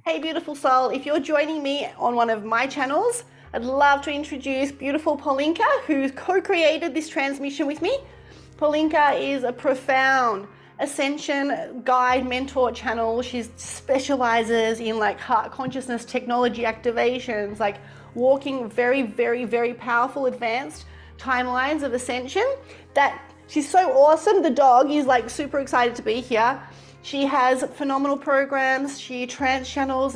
Hey, beautiful soul. If you're joining me on one of my channels, I'd love to introduce beautiful Polinka, who's co-created this transmission with me. Polinka is a profound ascension guide mentor channel. She specializes in like heart consciousness technology activations, like walking very, very, very powerful advanced timelines of ascension. That she's so awesome. The dog is like super excited to be here. She has phenomenal programs. She channels,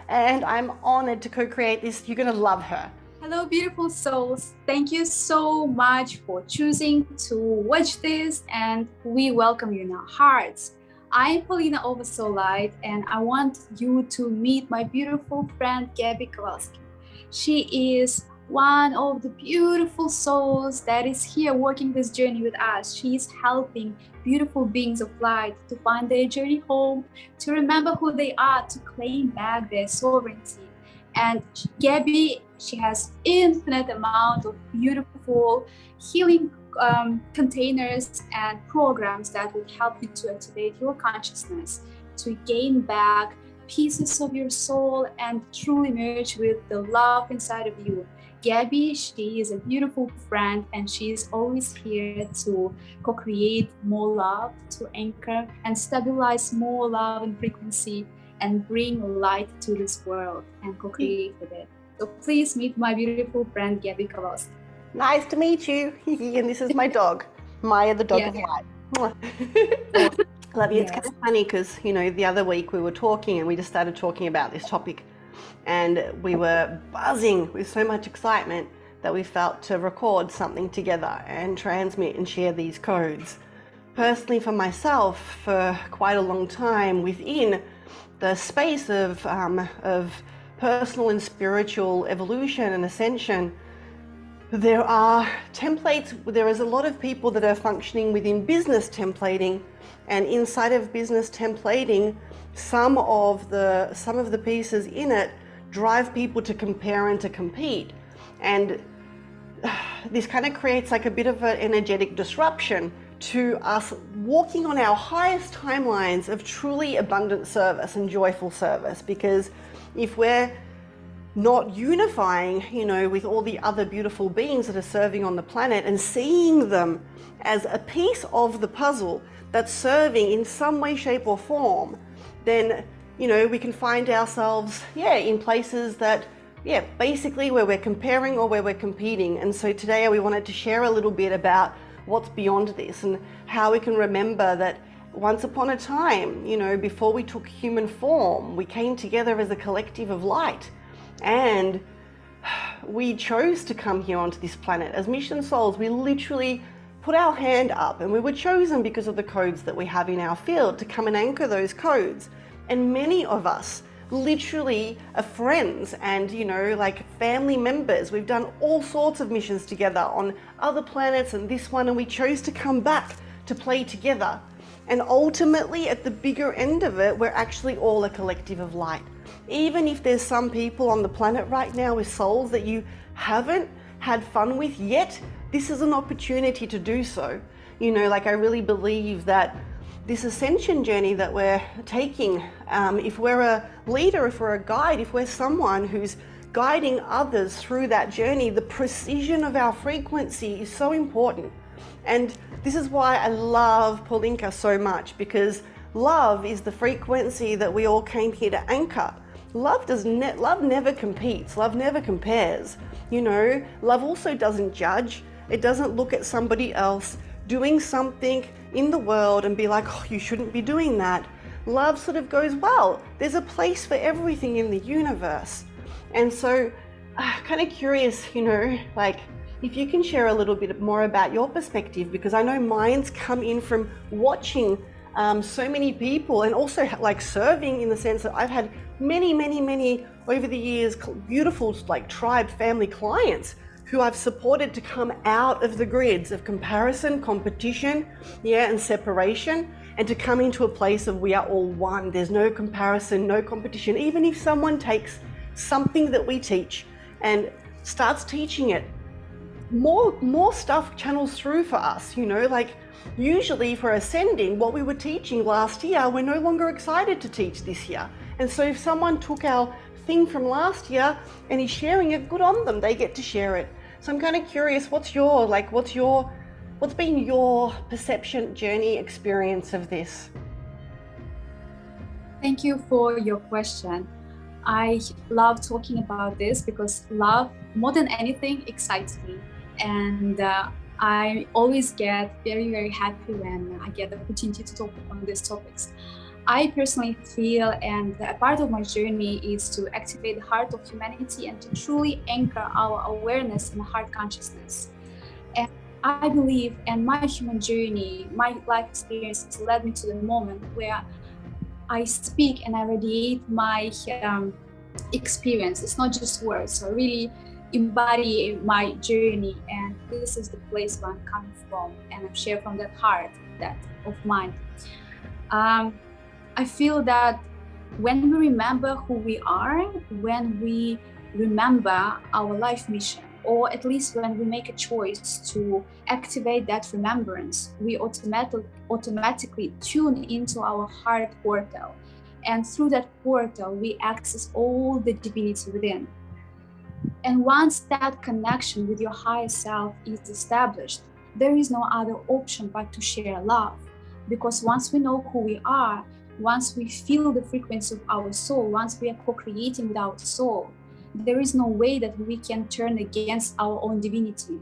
and I'm honored to co-create this. You're gonna love her. Hello, beautiful souls. Thank you so much for choosing to watch this, and we welcome you in our hearts. I'm Polina Oversoul, and I want you to meet my beautiful friend, Gabby Kowalski. She is one of the beautiful souls that is here working this journey with us. She is helping beautiful beings of light to find their journey home, to remember who they are, to claim back their sovereignty. And Gabby, she has infinite amount of beautiful healing containers and programs that will help you to activate your consciousness, to gain back pieces of your soul and truly merge with the love inside of you. Gabby, she is a beautiful friend, and she is always here to co-create more love, to anchor and stabilize more love and frequency, and bring light to this world and co-create with it. So please meet my beautiful friend, Gabby Kowalski. Nice to meet you. And this is my dog, Maya, the dog of light. Love you. It's kind of funny because, the other week we were talking and we just started talking about this topic, and we were buzzing with so much excitement that we felt to record something together and transmit and share these codes. Personally, for myself, for quite a long time within the space of personal and spiritual evolution and ascension, there are templates. There is a lot of people that are functioning within business templating, and inside of business templating, some of the pieces in it drive people to compare and to compete, and this kind of creates like a bit of an energetic disruption to us walking on our highest timelines of truly abundant service and joyful service. Because if we're not unifying, with all the other beautiful beings that are serving on the planet and seeing them as a piece of the puzzle that's serving in some way, shape or form, then, we can find ourselves, in places that, basically where we're comparing or where we're competing. And so today we wanted to share a little bit about what's beyond this and how we can remember that once upon a time, before we took human form, we came together as a collective of light, and we chose to come here onto this planet as mission souls. We literally put our hand up, and we were chosen because of the codes that we have in our field to come and anchor those codes. And many of us literally are friends and, like family members. We've done all sorts of missions together on other planets and this one, and we chose to come back to play together. And ultimately, at the bigger end of it, we're actually all a collective of light. Even if there's some people on the planet right now with souls that you haven't had fun with yet, this is an opportunity to do so. I really believe that this ascension journey that we're taking, if we're a leader, if we're a guide, if we're someone who's guiding others through that journey, the precision of our frequency is so important. And this is why I love Polinka so much, because love is the frequency that we all came here to anchor. Love never competes. Love never compares. Love also doesn't judge. It doesn't look at somebody else doing something in the world and be like, oh, you shouldn't be doing that. Love sort of goes, well, there's a place for everything in the universe. And so kind of curious, if you can share a little bit more about your perspective, because I know mine's come in from watching so many people, and also like serving, in the sense that I've had many over the years, beautiful like tribe family clients who I've supported to come out of the grids of comparison, competition, and separation, and to come into a place of we are all one. There's no comparison, no competition. Even if someone takes something that we teach and starts teaching it, more stuff channels through for us, like usually for ascending, what we were teaching last year, we're no longer excited to teach this year. And so if someone took our thing from last year and is sharing it, good on them, they get to share it. So I'm kind of curious, what's been your perception, journey, experience of this? Thank you for your question. I love talking about this because love, more than anything, excites me. And I always get very, very happy when I get the opportunity to talk on these topics. I personally feel, and a part of my journey is to activate the heart of humanity and to truly anchor our awareness in the heart consciousness. And I believe, and my human journey, my life experiences led me to the moment where I speak and I radiate my experience. It's not just words. So I really embody my journey, and this is the place where I'm coming from, and I'm sharing from that heart, that of mine. I feel that when we remember who we are, when we remember our life mission, or at least when we make a choice to activate that remembrance, we automatically tune into our heart portal. And through that portal, we access all the divinity within. And once that connection with your higher self is established, there is no other option but to share love. Because once we know who we are, once we feel the frequency of our soul, once we are co-creating with our soul, there is no way that we can turn against our own divinity.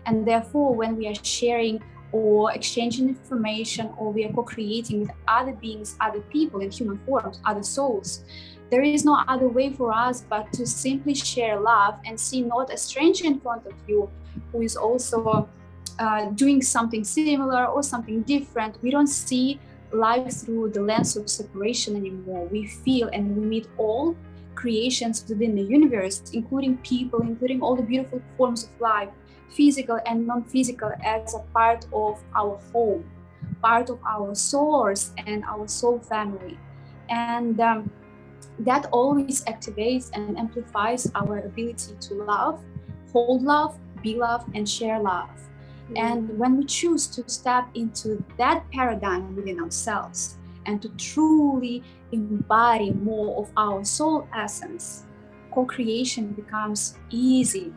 And therefore, when we are sharing or exchanging information, or we are co-creating with other beings, other people in human forms, other souls, there is no other way for us but to simply share love and see not a stranger in front of you who is also doing something similar or something different. We don't see life through the lens of separation anymore. We feel and we meet all creations within the universe, including people, including all the beautiful forms of life, physical and non-physical, as a part of our home, part of our source and our soul family. And that always activates and amplifies our ability to love, hold love, be love, and share love. And when we choose to step into that paradigm within ourselves and to truly embody more of our soul essence, co-creation becomes easy,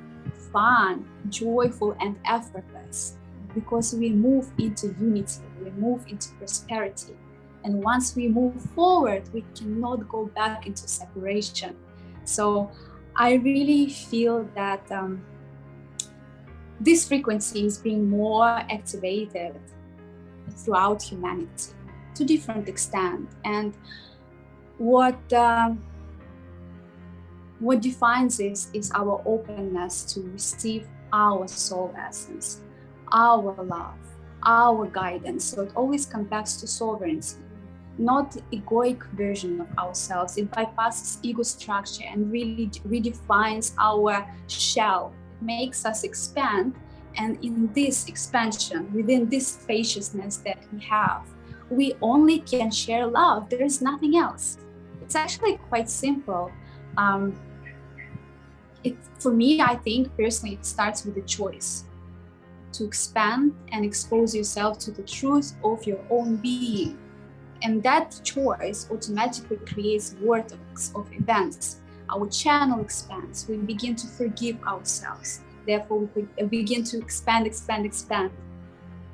fun, joyful, and effortless, because we move into unity, we move into prosperity. And once we move forward, we cannot go back into separation. So I really feel that this frequency is being more activated throughout humanity to different extent. And what defines this is our openness to receive our soul essence, our love, our guidance. So it always comes back to sovereignty, not egoic version of ourselves. It bypasses ego structure and really redefines our shell. It makes us expand, and in this expansion, within this spaciousness that we have, we only can share love. There is nothing else. It's actually quite simple. For me, I think personally, it starts with a choice to expand and expose yourself to the truth of your own being. And that choice automatically creates vortex of events. Our channel expands. We begin to forgive ourselves. Therefore, we begin to expand.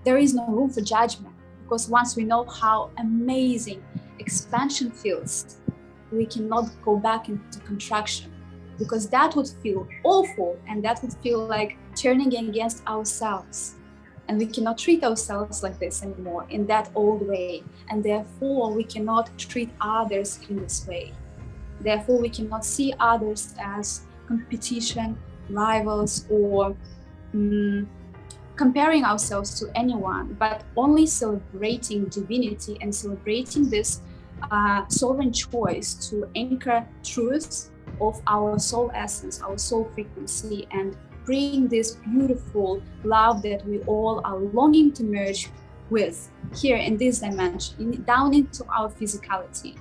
There is no room for judgment, because once we know how amazing expansion feels, we cannot go back into contraction, because that would feel awful and that would feel like turning against ourselves. And we cannot treat ourselves like this anymore, in that old way. And therefore, we cannot treat others in this way. Therefore, we cannot see others as competition, rivals, or comparing ourselves to anyone, but only celebrating divinity and celebrating this sovereign choice to anchor truths of our soul essence, our soul frequency, and bring this beautiful love that we all are longing to merge with here in this dimension, down into our physicality.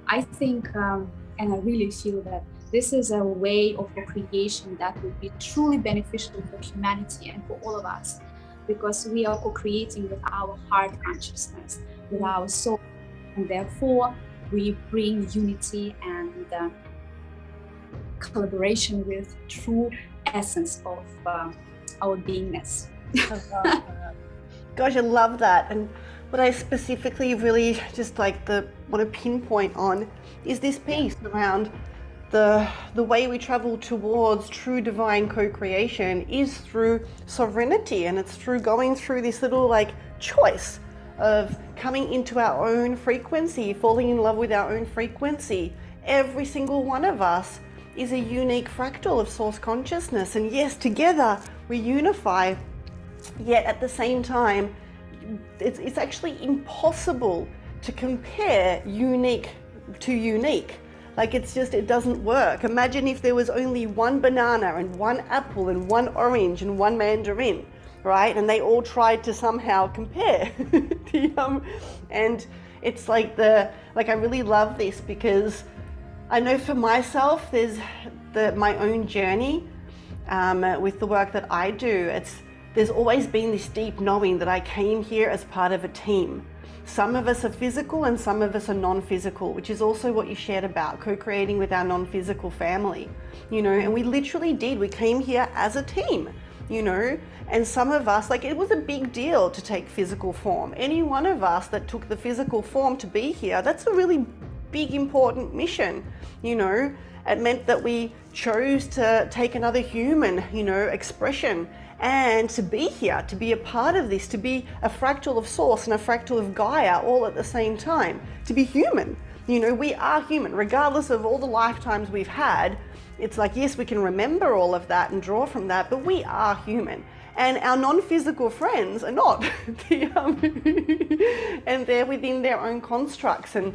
I think, and I really feel that this is a way of co-creation that would be truly beneficial for humanity and for all of us, because we are co-creating with our heart consciousness, with our soul. And therefore, we bring unity and collaboration with true essence of our beingness. I love that. Gosh, I love that. And what I specifically really just like want to pinpoint on is this piece around the way we travel towards true divine co-creation is through sovereignty, and it's through going through this little like choice of coming into our own frequency, falling in love with our own frequency. Every single one of us is a unique fractal of source consciousness, and yes, together we unify, yet at the same time it's actually impossible to compare unique to unique. Like it doesn't work. Imagine if there was only one banana and one apple and one orange and one mandarin, right? And they all tried to somehow compare. And it's like I really love this because I know for myself, there's my own journey with the work that I do. There's always been this deep knowing that I came here as part of a team. Some of us are physical and some of us are non-physical, which is also what you shared about co-creating with our non-physical family, and we literally did. We came here as a team, and some of us, like, it was a big deal to take physical form. Any one of us that took the physical form to be here, that's a really big, important mission, It meant that we chose to take another human, expression, and to be here, to be a part of this, to be a fractal of source and a fractal of Gaia all at the same time, to be human. We are human, regardless of all the lifetimes we've had. It's like, yes, we can remember all of that and draw from that, but we are human. And our non-physical friends are not. And they're within their own constructs and,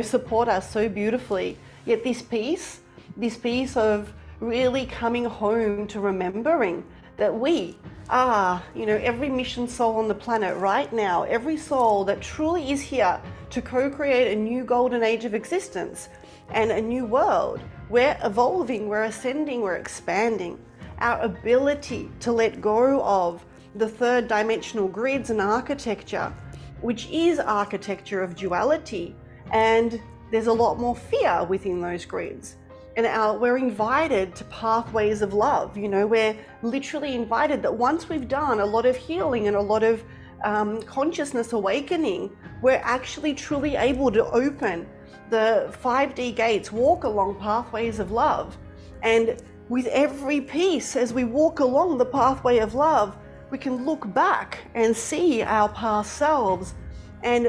support us so beautifully. Yet this piece of really coming home to remembering that we are, every mission soul on the planet right now, every soul that truly is here to co-create a new golden age of existence and a new world. We're evolving, we're ascending, we're expanding. Our ability to let go of the third dimensional grids and architecture, which is architecture of duality, and there's a lot more fear within those grids. And we're invited to pathways of love. We're literally invited that once we've done a lot of healing and a lot of consciousness awakening, we're actually truly able to open the 5D gates, walk along pathways of love. And with every piece, as we walk along the pathway of love, we can look back and see our past selves. And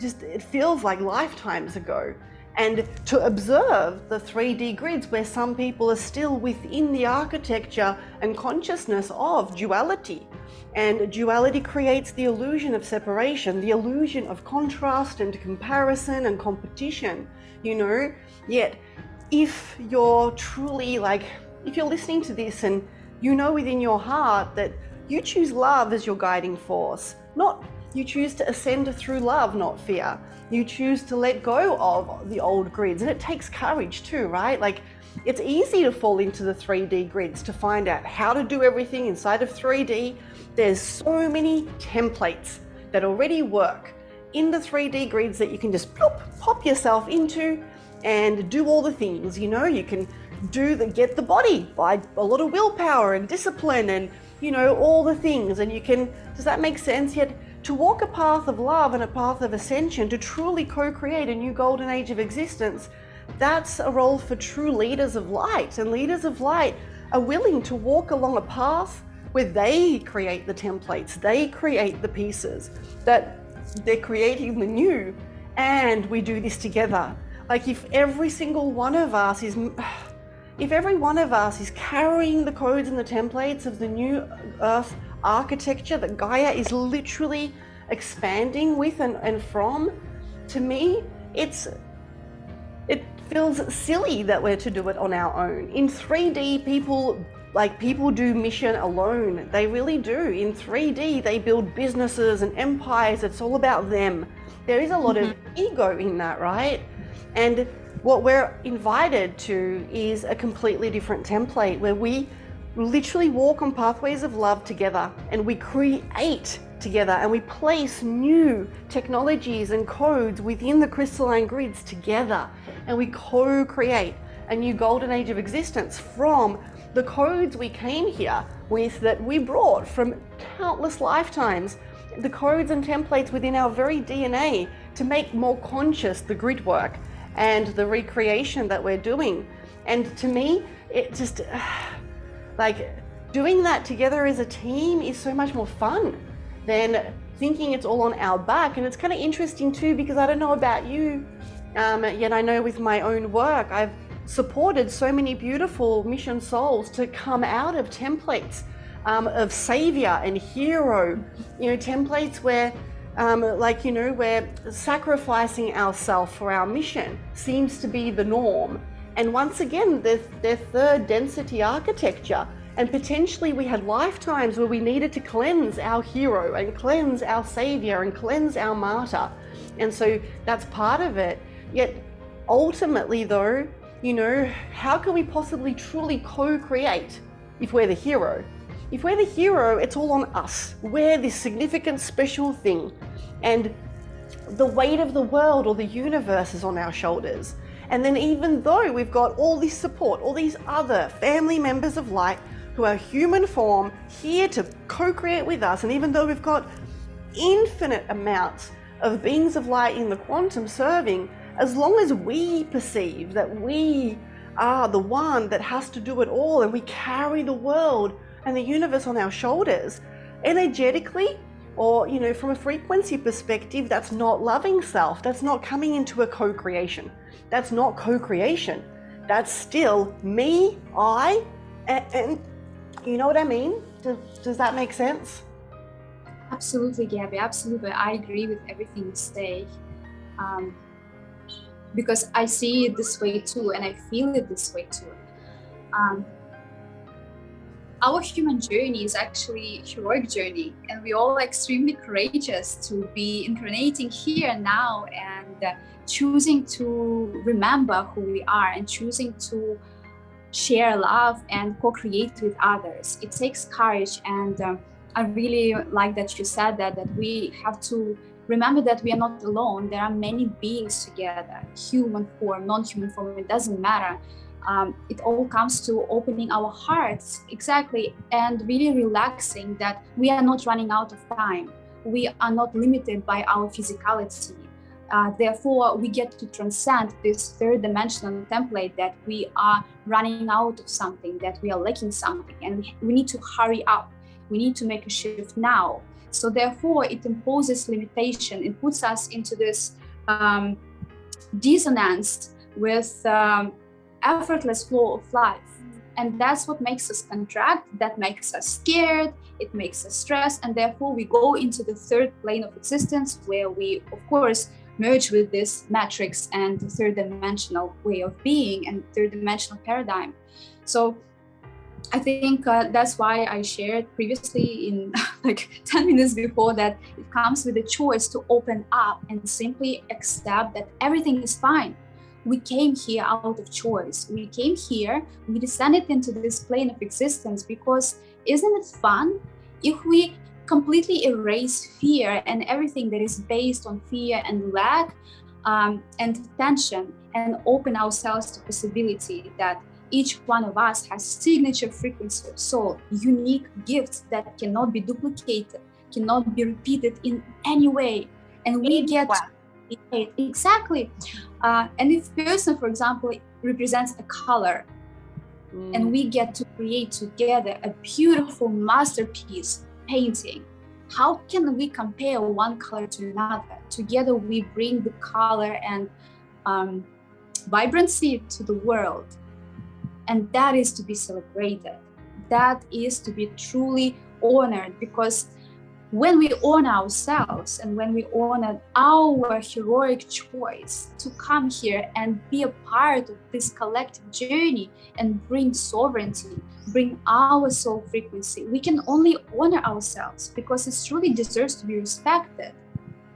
it feels like lifetimes ago. And to observe the 3D grids where some people are still within the architecture and consciousness of duality. And duality creates the illusion of separation, the illusion of contrast and comparison and competition, Yet, if you're truly if you're listening to this and within your heart that you choose love as your guiding force, you choose to ascend through love, not fear. You choose to let go of the old grids. And it takes courage too, right? It's easy to fall into the 3D grids, to find out how to do everything inside of 3D. There's so many templates that already work in the 3D grids that you can just pop yourself into and do all the things. You can get the body by a lot of willpower and discipline and, all the things. And does that make sense? Yet to walk a path of love and a path of ascension, to truly co-create a new golden age of existence, that's a role for true leaders of light. And leaders of light are willing to walk along a path where they create the templates, they create the pieces, that they're creating the new, and we do this together. If every single one of us is carrying the codes and the templates of the new earth architecture that Gaia is literally expanding with and from, to me, it feels silly that we're to do it on our own. In 3D, people do mission alone. They really do. In 3D, they build businesses and empires. It's all about them. There is a lot of ego in that, right? And what we're invited to is a completely different template where we literally walk on pathways of love together, and we create together, and we place new technologies and codes within the crystalline grids together, and we co-create a new golden age of existence from the codes we came here with, that we brought from countless lifetimes, the codes and templates within our very DNA, to make more conscious the grid work and the recreation that we're doing. And to me, it just like doing that together as a team is so much more fun than thinking it's all on our back. And it's kind of interesting too, because I don't know about you, yet I know with my own work, I've supported so many beautiful mission souls to come out of templates of savior and hero, templates where where sacrificing ourselves for our mission seems to be the norm. And once again, their third density architecture, and potentially we had lifetimes where we needed to cleanse our hero and cleanse our savior and cleanse our martyr. And so that's part of it. Yet ultimately though, how can we possibly truly co-create if we're the hero? If we're the hero, it's all on us. We're this significant special thing, and the weight of the world or the universe is on our shoulders. And then even though we've got all this support, all these other family members of light who are human form here to co-create with us, and even though we've got infinite amounts of beings of light in the quantum serving, as long as we perceive that we are the one that has to do it all, and we carry the world and the universe on our shoulders, energetically, or from a frequency perspective, that's not loving self. That's not coming into a co-creation. That's not co-creation. That's still me, I, and you know what I mean? Does that make sense? Absolutely, Gabby. Absolutely, I agree with everything you say. Because I see it this way too, and I feel it this way too. Our human journey is actually a heroic journey, and we're all extremely courageous to be incarnating here now and choosing to remember who we are and choosing to share love and co-create with others. It takes courage, and I really like that you said that we have to remember that we are not alone. There are many beings together, human form, non-human form, it doesn't matter. It all comes to opening our hearts, exactly, and really relaxing that we are not running out of time. We are not limited by our physicality. Therefore, we get to transcend this third dimensional template that we are running out of something, that we are lacking something, and we need to hurry up. We need to make a shift now. So therefore, it imposes limitation. It puts us into this dissonance with effortless flow of life. And that's what makes us contract, that makes us scared, it makes us stressed, and therefore we go into the third plane of existence, where we, of course, merge with this matrix and the third dimensional way of being and third dimensional paradigm. So I think that's why I shared previously in like 10 minutes before that it comes with a choice to open up and simply accept that everything is fine. We came here out of choice. We came here, we descended into this plane of existence because isn't it fun if we completely erase fear and everything that is based on fear and lack and tension, and open ourselves to possibility that each one of us has signature frequency of soul, unique gifts that cannot be duplicated, cannot be repeated in any way. And we get exactly. And if person, for example, represents a color, and we get to create together a beautiful masterpiece painting, how can we compare one color to another? Together we bring the color and vibrancy to the world. And that is to be celebrated. That is to be truly honored, because when we honor ourselves and when we honor our heroic choice to come here and be a part of this collective journey and bring sovereignty, bring our soul frequency, we can only honor ourselves, because it truly deserves to be respected,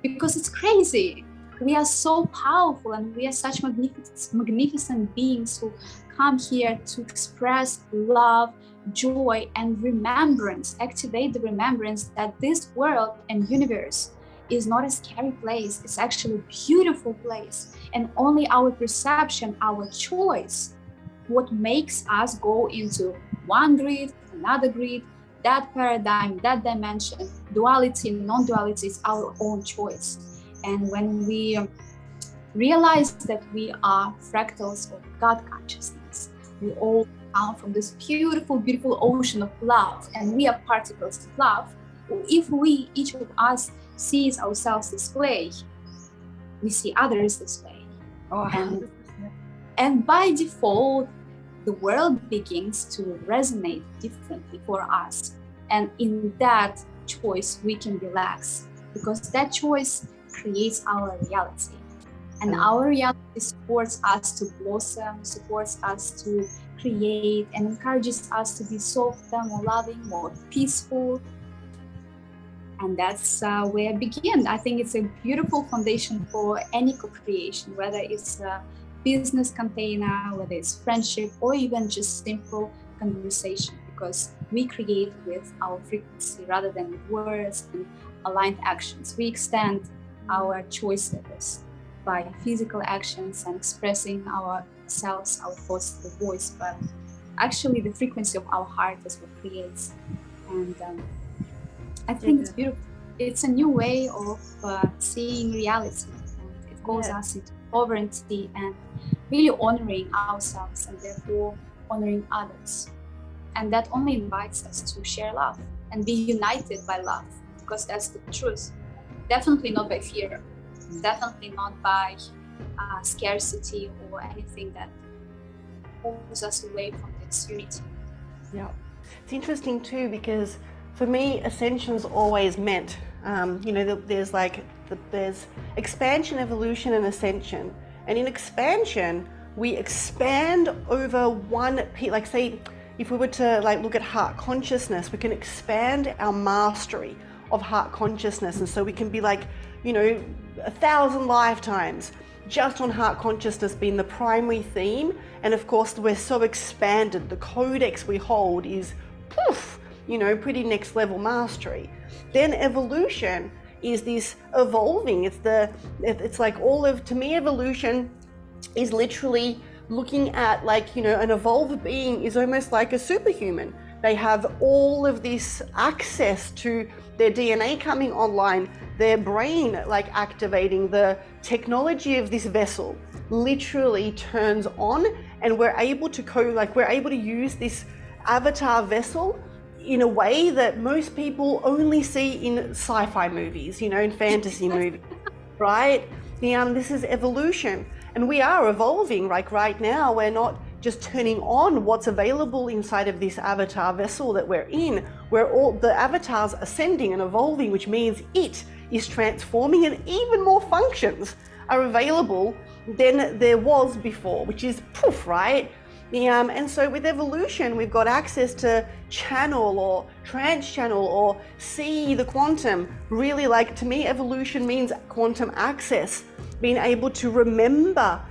because it's crazy. We are so powerful and we are such magnificent beings who come here to express love, joy, and remembrance. Activate the remembrance that this world and universe is not a scary place. It's actually a beautiful place. And only our perception, our choice, what makes us go into one grid, another grid, that paradigm, that dimension, duality, non-duality is our own choice. And when we realize that we are fractals of God consciousness, we all come from this beautiful, beautiful ocean of love, and we are particles of love. If we, each of us, sees ourselves this way, we see others this way. Oh, and by default, the world begins to resonate differently for us. And in that choice, we can relax, because that choice creates our reality. And our reality supports us to blossom, supports us to create, and encourages us to be softer, more loving, more peaceful. And that's where I begin. I think it's a beautiful foundation for any co-creation, whether it's a business container, whether it's friendship, or even just simple conversation, because we create with our frequency rather than with words and aligned actions. We extend our choices by physical actions and expressing ourselves, our thoughts, the voice, but actually the frequency of our heart is what creates. And I think it's beautiful. It's a new way of seeing reality, and it goes us into sovereignty and really honoring ourselves, and therefore honoring others. And that only invites us to share love and be united by love, because that's the truth. Definitely not by fear, definitely not by scarcity or anything that pulls us away from this unity. Yeah, it's interesting too, because for me, ascension's always meant, there's expansion, evolution, and ascension. And in expansion, we expand over one piece. Like, say, if we were to look at heart consciousness, we can expand our mastery of heart consciousness, and so we can be 1,000 lifetimes just on heart consciousness being the primary theme. And of course, we're so expanded. The codex we hold is poof, pretty next level mastery. Then evolution is this evolving. To me, evolution is literally looking at an evolved being is almost like a superhuman. They have all of this access to their DNA coming online, their brain activating, the technology of this vessel literally turns on, and we're able to use this avatar vessel in a way that most people only see in sci-fi movies, in fantasy movies, right? This is evolution, and we are evolving. Right now, we're not just turning on what's available inside of this avatar vessel that we're in. The avatar's ascending and evolving, which means it is transforming, and even more functions are available than there was before, which is poof, right? And so with evolution, we've got access to channel or trans-channel or see the quantum. Really, to me, evolution means quantum access, being able to remember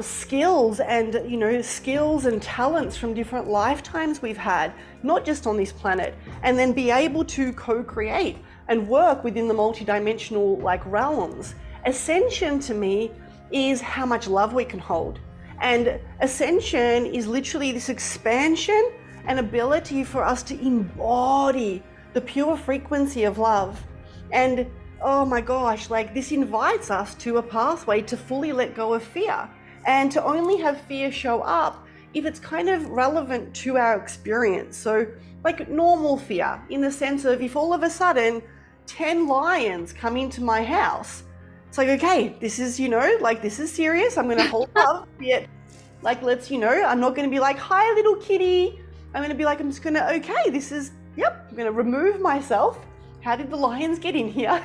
skills and skills and talents from different lifetimes we've had, not just on this planet, and then be able to co-create and work within the multidimensional realms. Ascension to me is how much love we can hold. And ascension is literally this expansion and ability for us to embody the pure frequency of love. And oh my gosh, this invites us to a pathway to fully let go of fear, and to only have fear show up if it's kind of relevant to our experience. So normal fear, in the sense of if all of a sudden 10 lions come into my house, it's okay, this is, this is serious. I'm going to hold love, yet, let's, I'm not going to be hi, little kitty. I'm going to be I'm just going to, okay, this is, I'm going to remove myself. How did the lions get in here?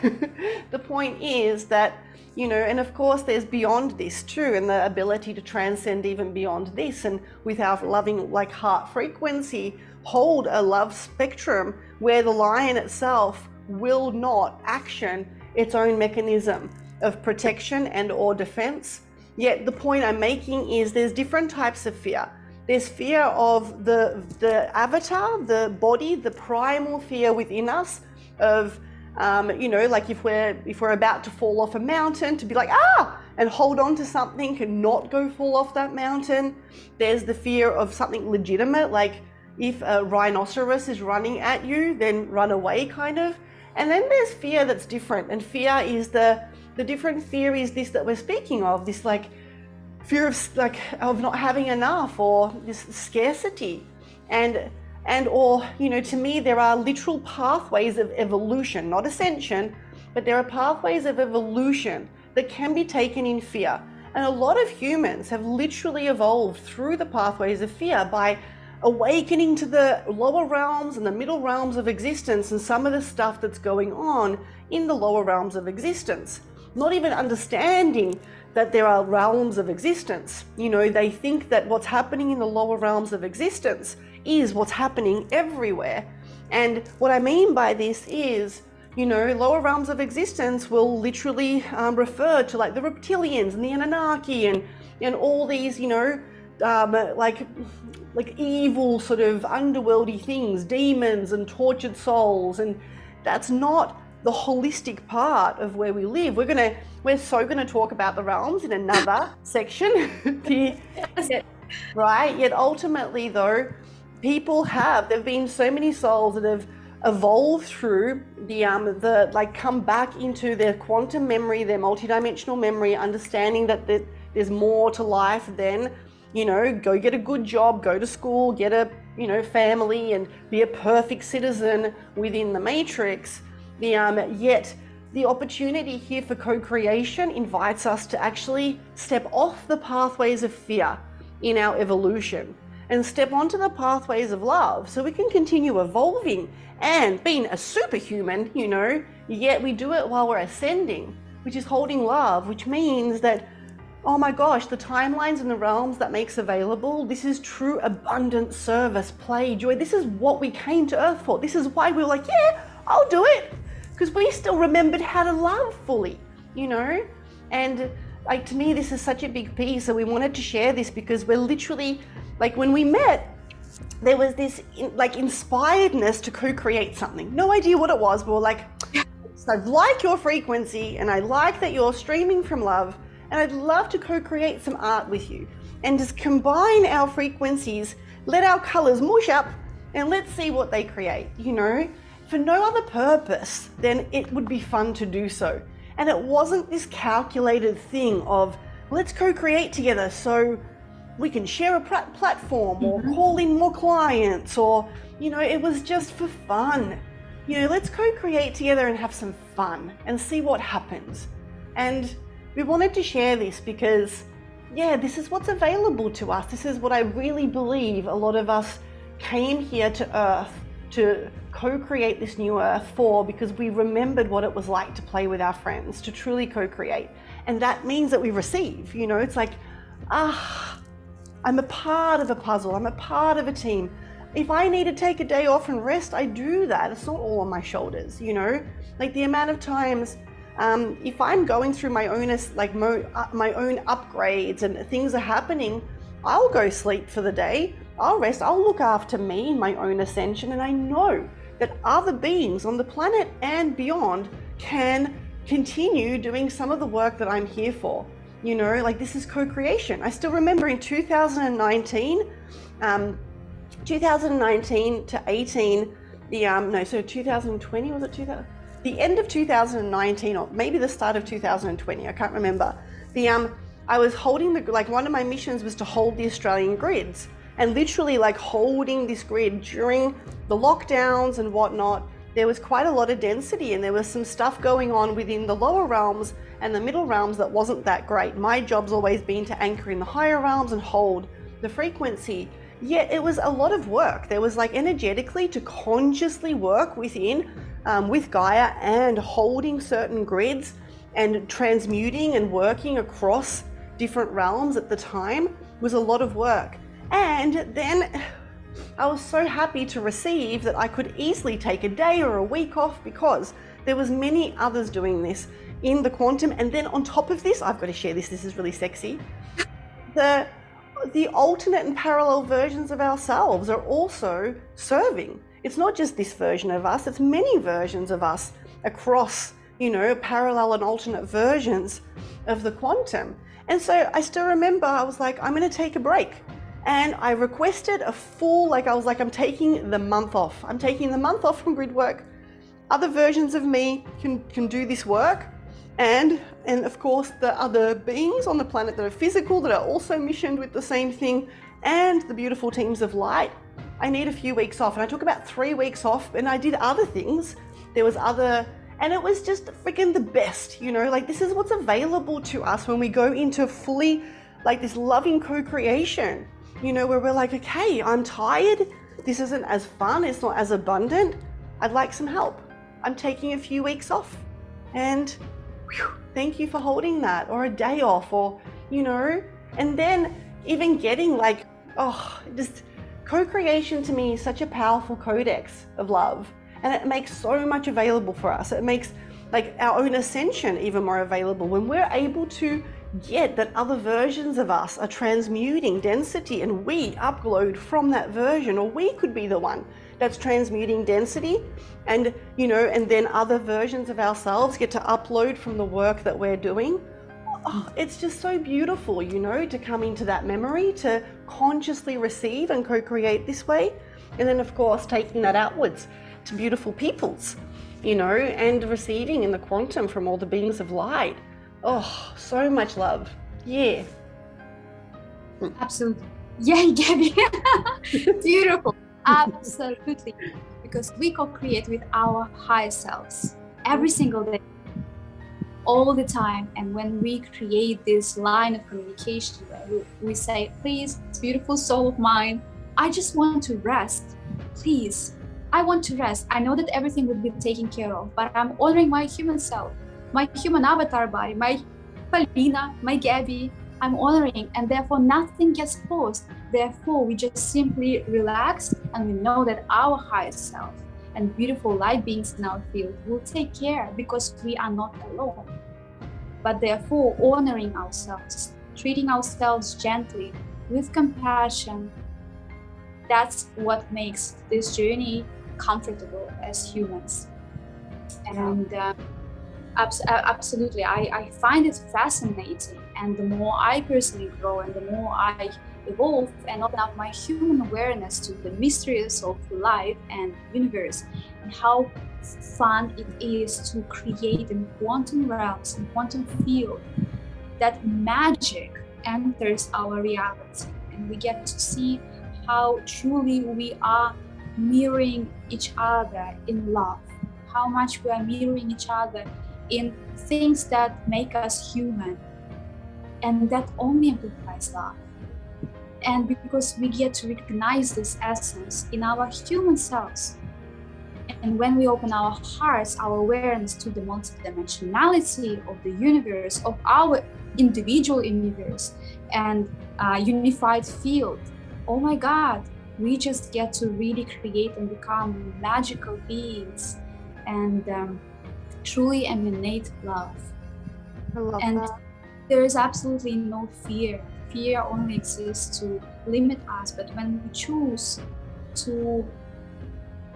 The point is that, and of course there's beyond this too, and the ability to transcend even beyond this, and with our loving heart frequency, hold a love spectrum where the lion itself will not action its own mechanism of protection and or defense. Yet the point I'm making is there's different types of fear. There's fear of the avatar, the body, the primal fear within us of, you know, like if we're about to fall off a mountain, to be like, ah, and hold on to something and not go fall off that mountain. There's the fear of something legitimate, like if a rhinoceros is running at you, then run away, kind of. And then there's fear that's different, and fear is the different fear is this that we're speaking of, this like fear of not having enough, or this scarcity, and or, you know, to me there are literal pathways of evolution, not ascension, but there are pathways of evolution that can be taken in fear. And a lot of humans have literally evolved through the pathways of fear by awakening to the lower realms and the middle realms of existence, and some of the stuff that's going on in the lower realms of existence, not even understanding that there are realms of existence. You know, they think that what's happening in the lower realms of existence is what's happening everywhere. And what I mean by this is, you know, lower realms of existence will literally refer to like the reptilians and the Anunnaki and all these, you know, like evil sort of underworldy things, demons and tortured souls. And that's not the holistic part of where we live. We're so gonna talk about the realms in another section. Right? Yet ultimately though, there've been so many souls that have evolved through the like come back into their quantum memory, their multidimensional memory, understanding that there's more to life than, you know, go get a good job, go to school, get a, you know, family, and be a perfect citizen within the matrix. Yet the opportunity here for co-creation invites us to actually step off the pathways of fear in our evolution and step onto the pathways of love, so we can continue evolving and being a superhuman, you know, yet we do it while we're ascending, which is holding love, which means that, oh my gosh, the timelines and the realms that makes available, this is true abundant service, play, joy. This is what we came to Earth for. This is why we were like, yeah, I'll do it. Because we still remembered how to love fully, you know? And like, to me, this is such a big piece. So we wanted to share this because we're literally, like, when we met, there was this like inspiredness to co-create something. No idea what it was, but we're like, I like your frequency and I like that you're streaming from love, and I'd love to co-create some art with you and just combine our frequencies, let our colors mush up, and let's see what they create, you know, for no other purpose than it would be fun to do so. And it wasn't this calculated thing of let's co-create together so we can share a platform or call in more clients, or, you know, it was just for fun. You know, let's co-create together and have some fun and see what happens. And we wanted to share this because, yeah, this is what's available to us. This is what I really believe a lot of us came here to Earth to co-create this new Earth for, because we remembered what it was like to play with our friends, to truly co-create. And that means that we receive, you know, it's like, I'm a part of a puzzle, I'm a part of a team. If I need to take a day off and rest, I do that. It's not all on my shoulders, you know? Like the amount of times, if I'm going through my own my own upgrades and things are happening, I'll go sleep for the day, I'll rest, I'll look after me in my own ascension, and I know that other beings on the planet and beyond can continue doing some of the work that I'm here for. You know, like this is co-creation. I still remember in 2019 to 18, 2020, was it 2000? The end of 2019, or maybe the start of 2020, I can't remember. I was holding one of my missions was to hold the Australian grids, and literally like holding this grid during the lockdowns and whatnot. There was quite a lot of density, and there was some stuff going on within the lower realms and the middle realms that wasn't that great. My job's always been to anchor in the higher realms and hold the frequency. Yet it was a lot of work. There was like energetically to consciously work within, with Gaia, and holding certain grids and transmuting and working across different realms at the time was a lot of work. And then I was so happy to receive that I could easily take a day or a week off, because there was many others doing this in the quantum. And then on top of this, I've got to share this, this is really sexy. the alternate and parallel versions of ourselves are also serving. It's not just this version of us, it's many versions of us across, parallel and alternate versions of the quantum. And so I still remember I was like, I'm going to take a break. And I requested a full, I'm taking the month off. I'm taking the month off from grid work. Other versions of me can do this work. And of course, the other beings on the planet that are physical, that are also missioned with the same thing, and the beautiful teams of light. I need a few weeks off. And I took about 3 weeks off, and I did other things. And it was just freaking the best, this is what's available to us when we go into fully this loving co-creation, where we're like, okay, I'm tired. This isn't as fun. It's not as abundant. I'd like some help. I'm taking a few weeks off, and thank you for holding that, or a day off, or, and then even getting just co-creation to me is such a powerful codex of love. And it makes so much available for us. It makes our own ascension even more available when we're able to get that other versions of us are transmuting density, and we upload from that version, or we could be the one that's transmuting density, and and then other versions of ourselves get to upload from the work that we're doing. It's just so beautiful, to come into that memory, to consciously receive and co-create this way, and then of course taking that outwards to beautiful peoples, and receiving in the quantum from all the beings of light. Oh, so much love. Yeah. Absolutely. Yeah, Gabby. Beautiful. Absolutely. Because we co-create with our higher selves every single day, all the time. And when we create this line of communication where we say, please, beautiful soul of mine, I just want to rest. Please, I want to rest. I know that everything will be taken care of, but I'm honoring my human self, my human avatar body, my Polina, my Gabby. I'm honoring, and therefore nothing gets forced. Therefore, we just simply relax, and we know that our highest self and beautiful light beings in our field will take care, because we are not alone. But therefore, honoring ourselves, treating ourselves gently, with compassion, that's what makes this journey comfortable as humans. And absolutely, I find it fascinating. And the more I personally grow, and the more I evolve and open up my human awareness to the mysteries of life and universe, and how fun it is to create in quantum realms, in quantum field, that magic enters our reality, and we get to see how truly we are mirroring each other in love, how much we are mirroring each other in things that make us human, and that only amplifies love. And because we get to recognize this essence in our human selves, and when we open our hearts, our awareness to the multidimensionality of the universe, of our individual universe and unified field, oh my God, we just get to really create and become magical beings, and truly emanate love. I love and that. there is absolutely no fear. Fear only exists to limit us, but when we choose to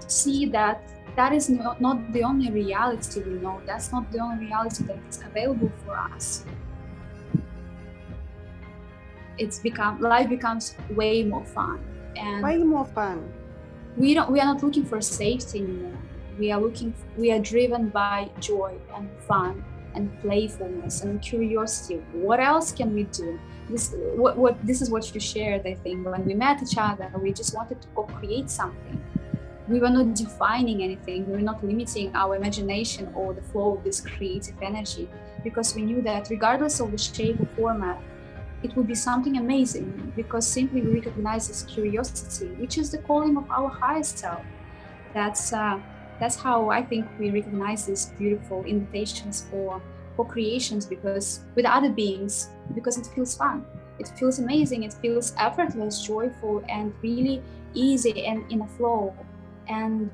see that that is not the only reality we know, that's not the only reality that is available for us, life becomes way more fun. And way more fun. We are not looking for safety anymore. We are driven by joy and fun and playfulness and curiosity. What else can we do? This is what you shared, I think. When we met each other, we just wanted to co-create something. We were not defining anything. We were not limiting our imagination or the flow of this creative energy, because we knew that regardless of the shape or format, it would be something amazing, because simply we recognize this curiosity, which is the calling of our highest self. That's how I think we recognize these beautiful invitations for co-creations, because with other beings, because it feels fun, it feels amazing, it feels effortless, joyful, and really easy and in a flow. And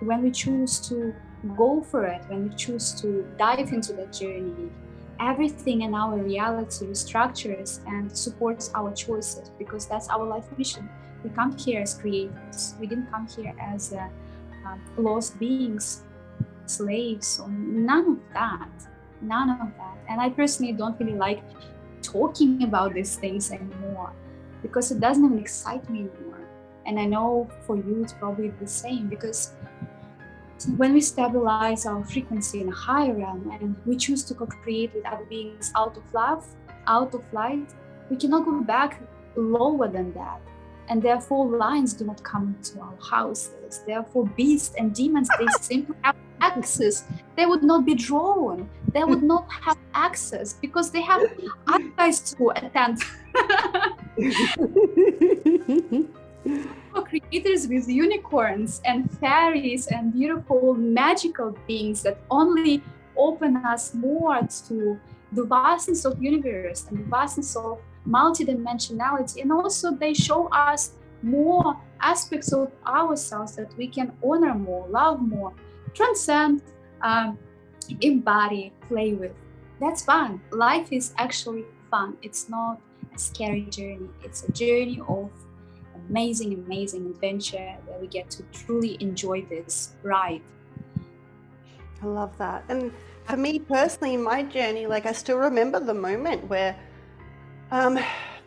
when we choose to go for it, when we choose to dive into that journey, everything in our reality restructures and supports our choices, because that's our life mission. We come here as creators. We didn't come here as lost beings, slaves, or none of that. None of that. And I personally don't really like talking about these things anymore, because it doesn't even excite me anymore. And I know for you it's probably the same, because when we stabilize our frequency in a higher realm and we choose to co-create with other beings out of love, out of light, we cannot go back lower than that. And therefore lions do not come into our houses. Therefore beasts and demons, they simply have access. They would not be drawn. They would not have access because they have other guys to attend. Creators with unicorns and fairies and beautiful magical beings that only open us more to the vastness of universe and the vastness of multidimensionality, and also they show us more aspects of ourselves that we can honor more, love more, transcend, embody, play with. That's fun. Life is actually fun. It's not a scary journey. It's a journey of amazing adventure where we get to truly enjoy this ride. I love that. And for me personally, in my journey, like I still remember the moment where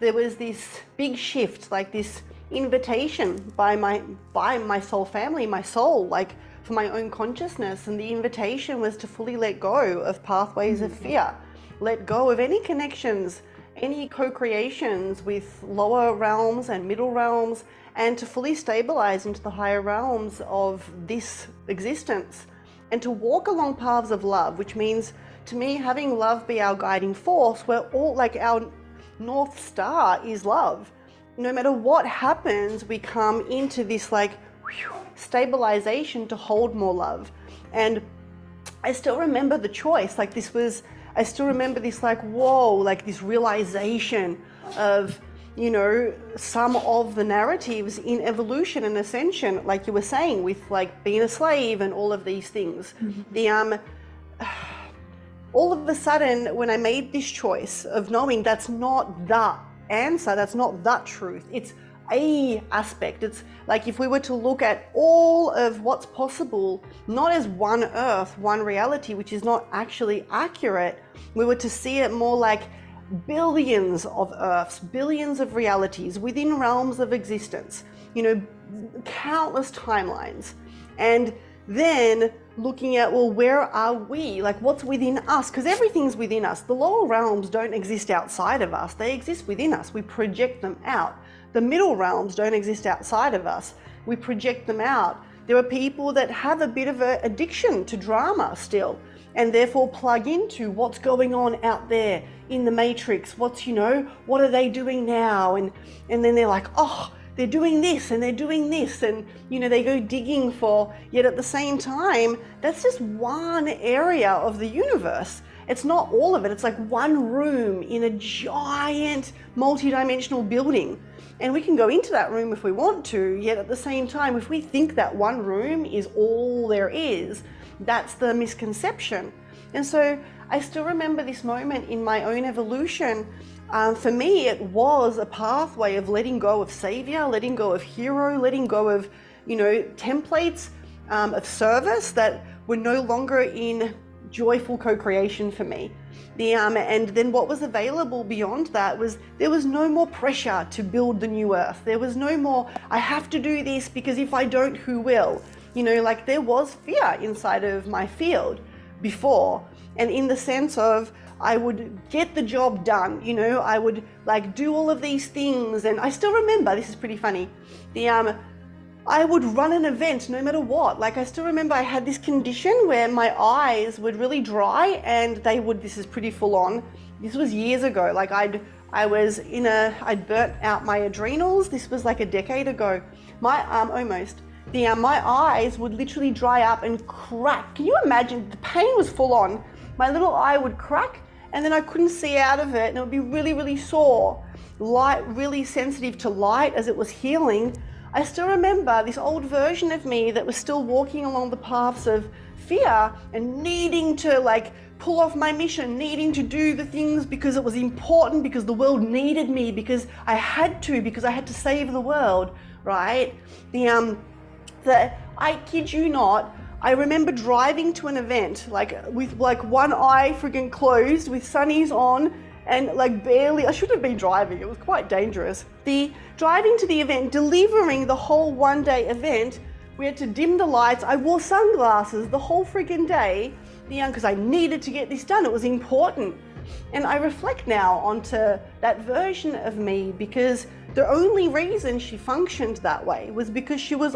there was this big shift, like this invitation by my soul family, my soul, like for my own consciousness. And the invitation was to fully let go of pathways of fear, let go of any connections, any co-creations with lower realms and middle realms, and to fully stabilize into the higher realms of this existence, and to walk along paths of love, which means to me having love be our guiding force, where all, like, our North Star is love. No matter what happens, we come into this like stabilization to hold more love. And I still remember the choice, like I still remember this like, whoa, like this realization of, you know, some of the narratives in evolution and ascension, like you were saying, with like being a slave and all of these things. All of a sudden, when I made this choice of knowing that's not the answer, that's not the truth, it's a aspect. It's like if we were to look at all of what's possible, not as one earth, one reality, which is not actually accurate, we were to see it more like billions of earths, billions of realities within realms of existence, you know, countless timelines. And then looking at, well, where are we? Like, what's within us? Because everything's within us. The lower realms don't exist outside of us. They exist within us. We project them out. The middle realms don't exist outside of us. We project them out. There are people that have a bit of an addiction to drama still, and therefore plug into what's going on out there in the matrix. What's, you know, what are they doing now? And then they're like, oh, they're doing this and they're doing this, and you know, they go digging for, yet at the same time, that's just one area of the universe. It's not all of it. It's like one room in a giant multi-dimensional building. And we can go into that room if we want to, yet at the same time, if we think that one room is all there is, that's the misconception. And so I still remember this moment in my own evolution. For me, it was a pathway of letting go of savior, letting go of hero, letting go of, you know, templates of service that were no longer in joyful co-creation for me. And then what was available beyond that was, there was no more pressure to build the new earth. There was no more, I have to do this because if I don't, who will? You know, like there was fear inside of my field before. And in the sense of, I would get the job done, you know, I would like do all of these things. And I still remember, this is pretty funny, I would run an event no matter what. Like I still remember I had this condition where my eyes would really dry and they would, this is pretty full on. This was years ago. Like I'd burnt out my adrenals. This was like a decade ago. Almost. My eyes would literally dry up and crack. Can you imagine? The pain was full on. My little eye would crack and then I couldn't see out of it, and it would be really, really sore. Light, really sensitive to light as it was healing. I still remember this old version of me that was still walking along the paths of fear and needing to like pull off my mission, needing to do the things because it was important, because the world needed me, because I had to save the world, right? I kid you not, I remember driving to an event like with like one eye friggin' closed with sunnies on and like barely, I shouldn't have been driving, it was quite dangerous. The driving to the event, delivering the whole one-day event, we had to dim the lights, I wore sunglasses the whole friggin' day, because I needed to get this done, it was important. And I reflect now onto that version of me because the only reason she functioned that way was because she was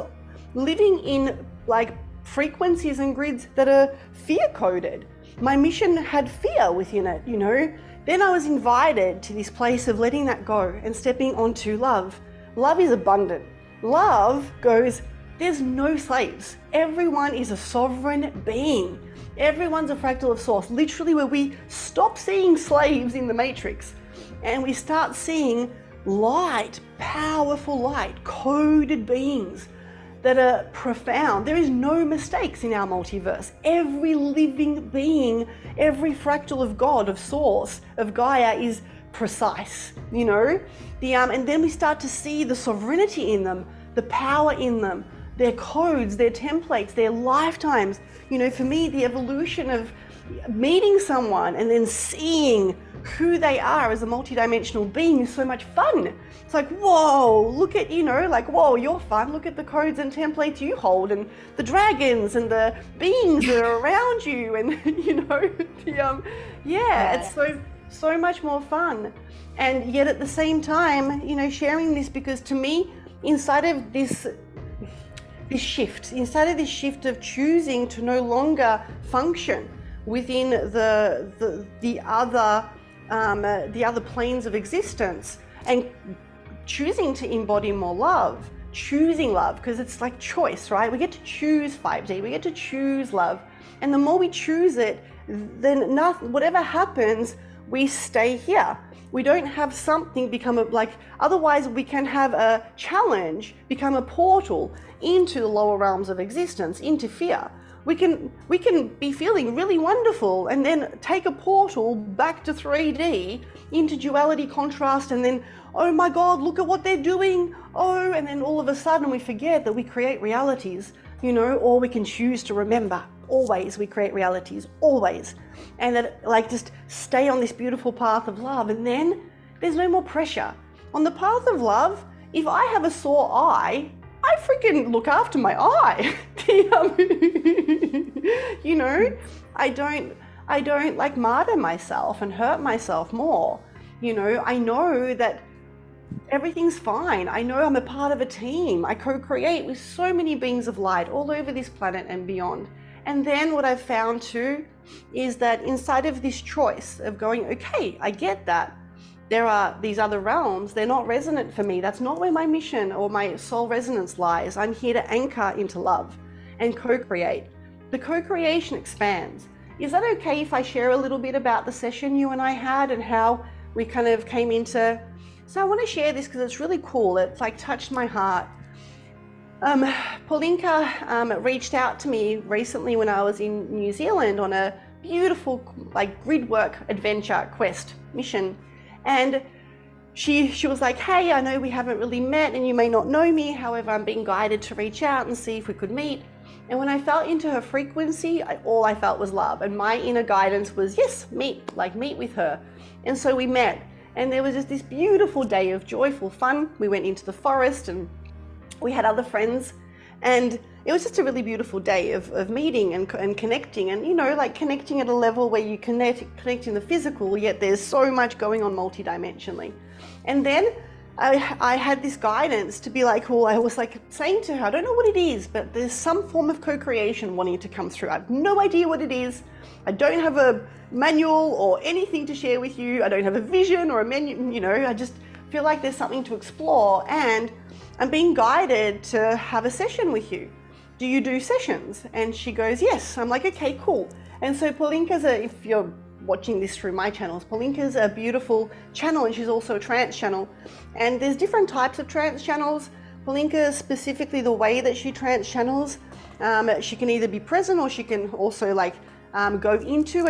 living in like frequencies and grids that are fear coded. My mission had fear within it, you know. Then I was invited to this place of letting that go and stepping onto love. Love is abundant. Love goes, there's no slaves. Everyone is a sovereign being. Everyone's a fractal of source, literally where we stop seeing slaves in the matrix and we start seeing light, powerful light, coded beings that are profound. There is no mistakes in our multiverse. Every living being, every fractal of God, of source, of Gaia is precise, you know? And then we start to see the sovereignty in them, the power in them, their codes, their templates, their lifetimes. You know, for me, the evolution of meeting someone and then seeing who they are as a multidimensional being is so much fun. It's like, whoa, look at, you know, like, whoa, you're fun. Look at the codes and templates you hold and the dragons and the beings that are around you. And, you know, it's so much more fun. And yet at the same time, you know, sharing this, because to me, inside of this shift of choosing to no longer function within the other planes of existence and choosing to embody more love, choosing love, because it's like choice, right? We get to choose 5D, we get to choose love. And the more we choose it, then whatever happens, we stay here. We don't have something become otherwise we can have a challenge become a portal into the lower realms of existence, into fear. We can be feeling really wonderful and then take a portal back to 3D into duality, contrast, and then, oh my God, look at what they're doing. Oh, and then all of a sudden we forget that we create realities, you know, or we can choose to remember. Always we create realities, always. And that just stay on this beautiful path of love, and then there's no more pressure. On the path of love, if I have a sore eye, I freaking look after my eye. You know, I don't like martyr myself and hurt myself more. You know, I know that everything's fine. I know I'm a part of a team. I co-create with so many beings of light all over this planet and beyond. And then what I've found too is that inside of this choice of going, okay, I get that there are these other realms, they're not resonant for me. That's not where my mission or my soul resonance lies. I'm here to anchor into love and co-create. The co-creation expands. Is that okay if I share a little bit about the session you and I had and how we kind of came into... So I want to share this because it's really cool. It's like touched my heart. Polina reached out to me recently when I was in New Zealand on a beautiful grid work adventure quest mission, and she was like, hey, I know we haven't really met and you may not know me, however I'm being guided to reach out and see if we could meet. And when I felt into her frequency, all I felt was love, and my inner guidance was, yes, meet with her. And so we met, and there was just this beautiful day of joyful fun. We went into the forest and we had other friends, and it was just a really beautiful day of meeting and connecting, and, you know, like connecting at a level where you connect in the physical, yet there's so much going on multidimensionally. And then I had this guidance to be like, well, I was like saying to her, I don't know what it is, but there's some form of co-creation wanting to come through. I have no idea what it is. I don't have a manual or anything to share with you. I don't have a vision or a menu, you know, I just feel like there's something to explore, and I'm being guided to have a session with you. Do you do sessions? And she goes, yes. I'm like, okay, cool. And so Polina's if you're watching this through my channels, Polina's a beautiful channel, and she's also a trance channel. And there's different types of trance channels. Polinka, specifically the way that she trance channels, she can either be present or she can also like go into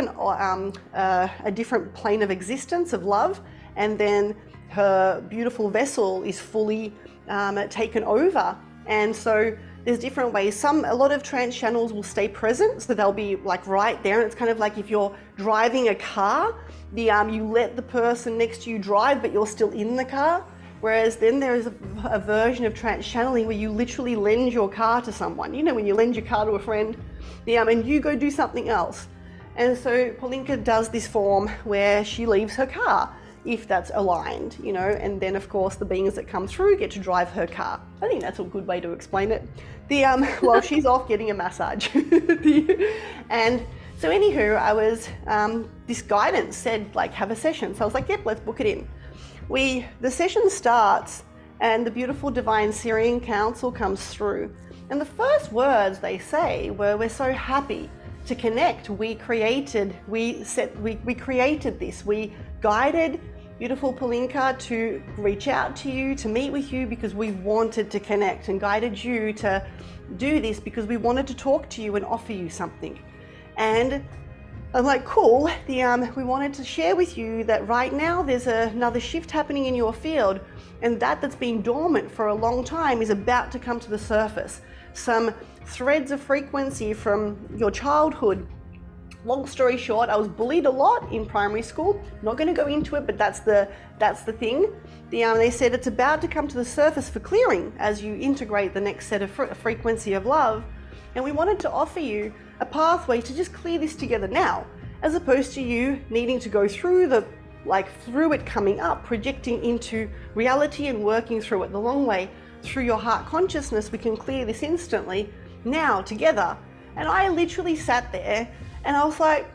a different plane of existence of love, and then her beautiful vessel is fully taken over. And so there's different ways. A lot of trance channels will stay present, so they'll be like right there. And it's kind of like if you're driving a car, you let the person next to you drive, but you're still in the car. Whereas then there is a version of trance channeling where you literally lend your car to someone. You know, when you lend your car to a friend, and you go do something else. And so Polinka does this form where she leaves her car, if that's aligned, and then of course the beings that come through get to drive her car. I think that's a good way to explain it. While she's off getting a massage. And so anywho, I was, this guidance said like have a session. So I was like, yep, let's book it in. The session starts and the beautiful divine Syrian Council comes through. And the first words they say were, we're so happy to connect. We created this. We guided beautiful Polinka to reach out to you, to meet with you because we wanted to connect, and guided you to do this because we wanted to talk to you and offer you something. And I'm like, cool. We wanted to share with you that right now there's another shift happening in your field, and that's been dormant for a long time is about to come to the surface. Some threads of frequency from your childhood. Long story short, I was bullied a lot in primary school. Not going to go into it, but that's the thing. They said it's about to come to the surface for clearing as you integrate the next set of frequency of love. And we wanted to offer you a pathway to just clear this together now, as opposed to you needing to go through it coming up, projecting into reality and working through it the long way. Through your heart consciousness, we can clear this instantly now together. And I literally sat there and I was like,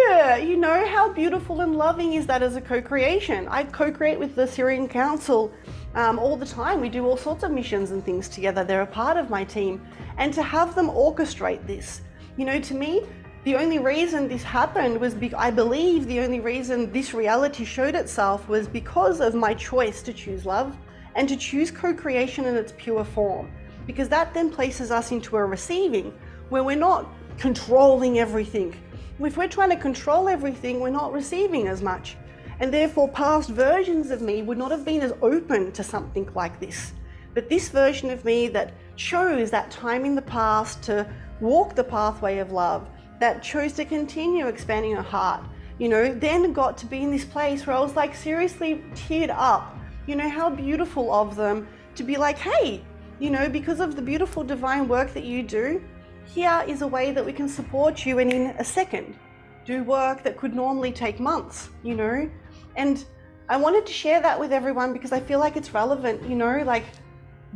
yeah, how beautiful and loving is that as a co-creation? I co-create with the Syrian Council all the time. We do all sorts of missions and things together. They're a part of my team. And to have them orchestrate this, to me, the only reason this happened was I believe the only reason this reality showed itself was because of my choice to choose love and to choose co-creation in its pure form. Because that then places us into a receiving where we're not controlling everything. If we're trying to control everything, we're not receiving as much. And therefore past versions of me would not have been as open to something like this. But this version of me that chose that time in the past to walk the pathway of love, that chose to continue expanding her heart, then got to be in this place where I was like seriously teared up. How beautiful of them to be like, hey, because of the beautiful divine work that you do, here is a way that we can support you and in a second do work that could normally take months, And I wanted to share that with everyone because I feel like it's relevant,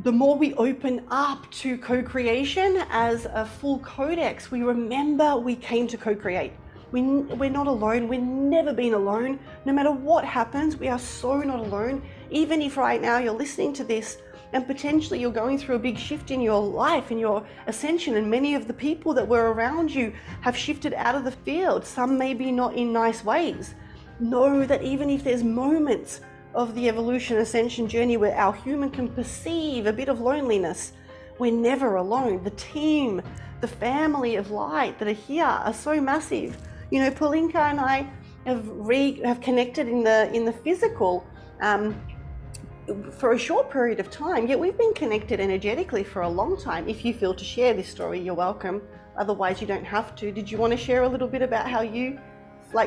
the more we open up to co-creation as a full codex, we remember we came to co-create. We're not alone. We've never been alone. No matter what happens, we are so not alone. Even if right now you're listening to this and potentially you're going through a big shift in your life, in your ascension, and many of the people that were around you have shifted out of the field, some maybe not in nice ways. Know that even if there's moments of the evolution ascension journey where our human can perceive a bit of loneliness, we're never alone. The team, the family of light that are here are so massive. Polinka and I have connected in the physical for a short period of time, yet we've been connected energetically for a long time. If you feel to share this story, you're welcome. Otherwise, you don't have to. Did you want to share a little bit about how you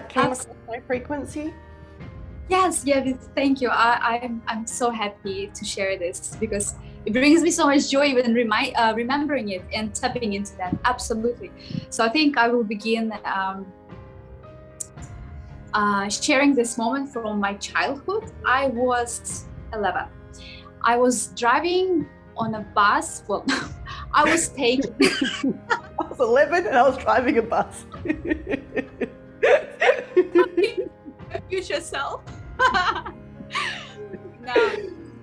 came across my frequency? Yes, thank you. I'm so happy to share this because it brings me so much joy even remembering it and tapping into that. Absolutely. So I think I will begin sharing this moment from my childhood. I was 11. I was driving on a bus. Well, I was taking. I was 11 and I was driving a bus. Future self. Now,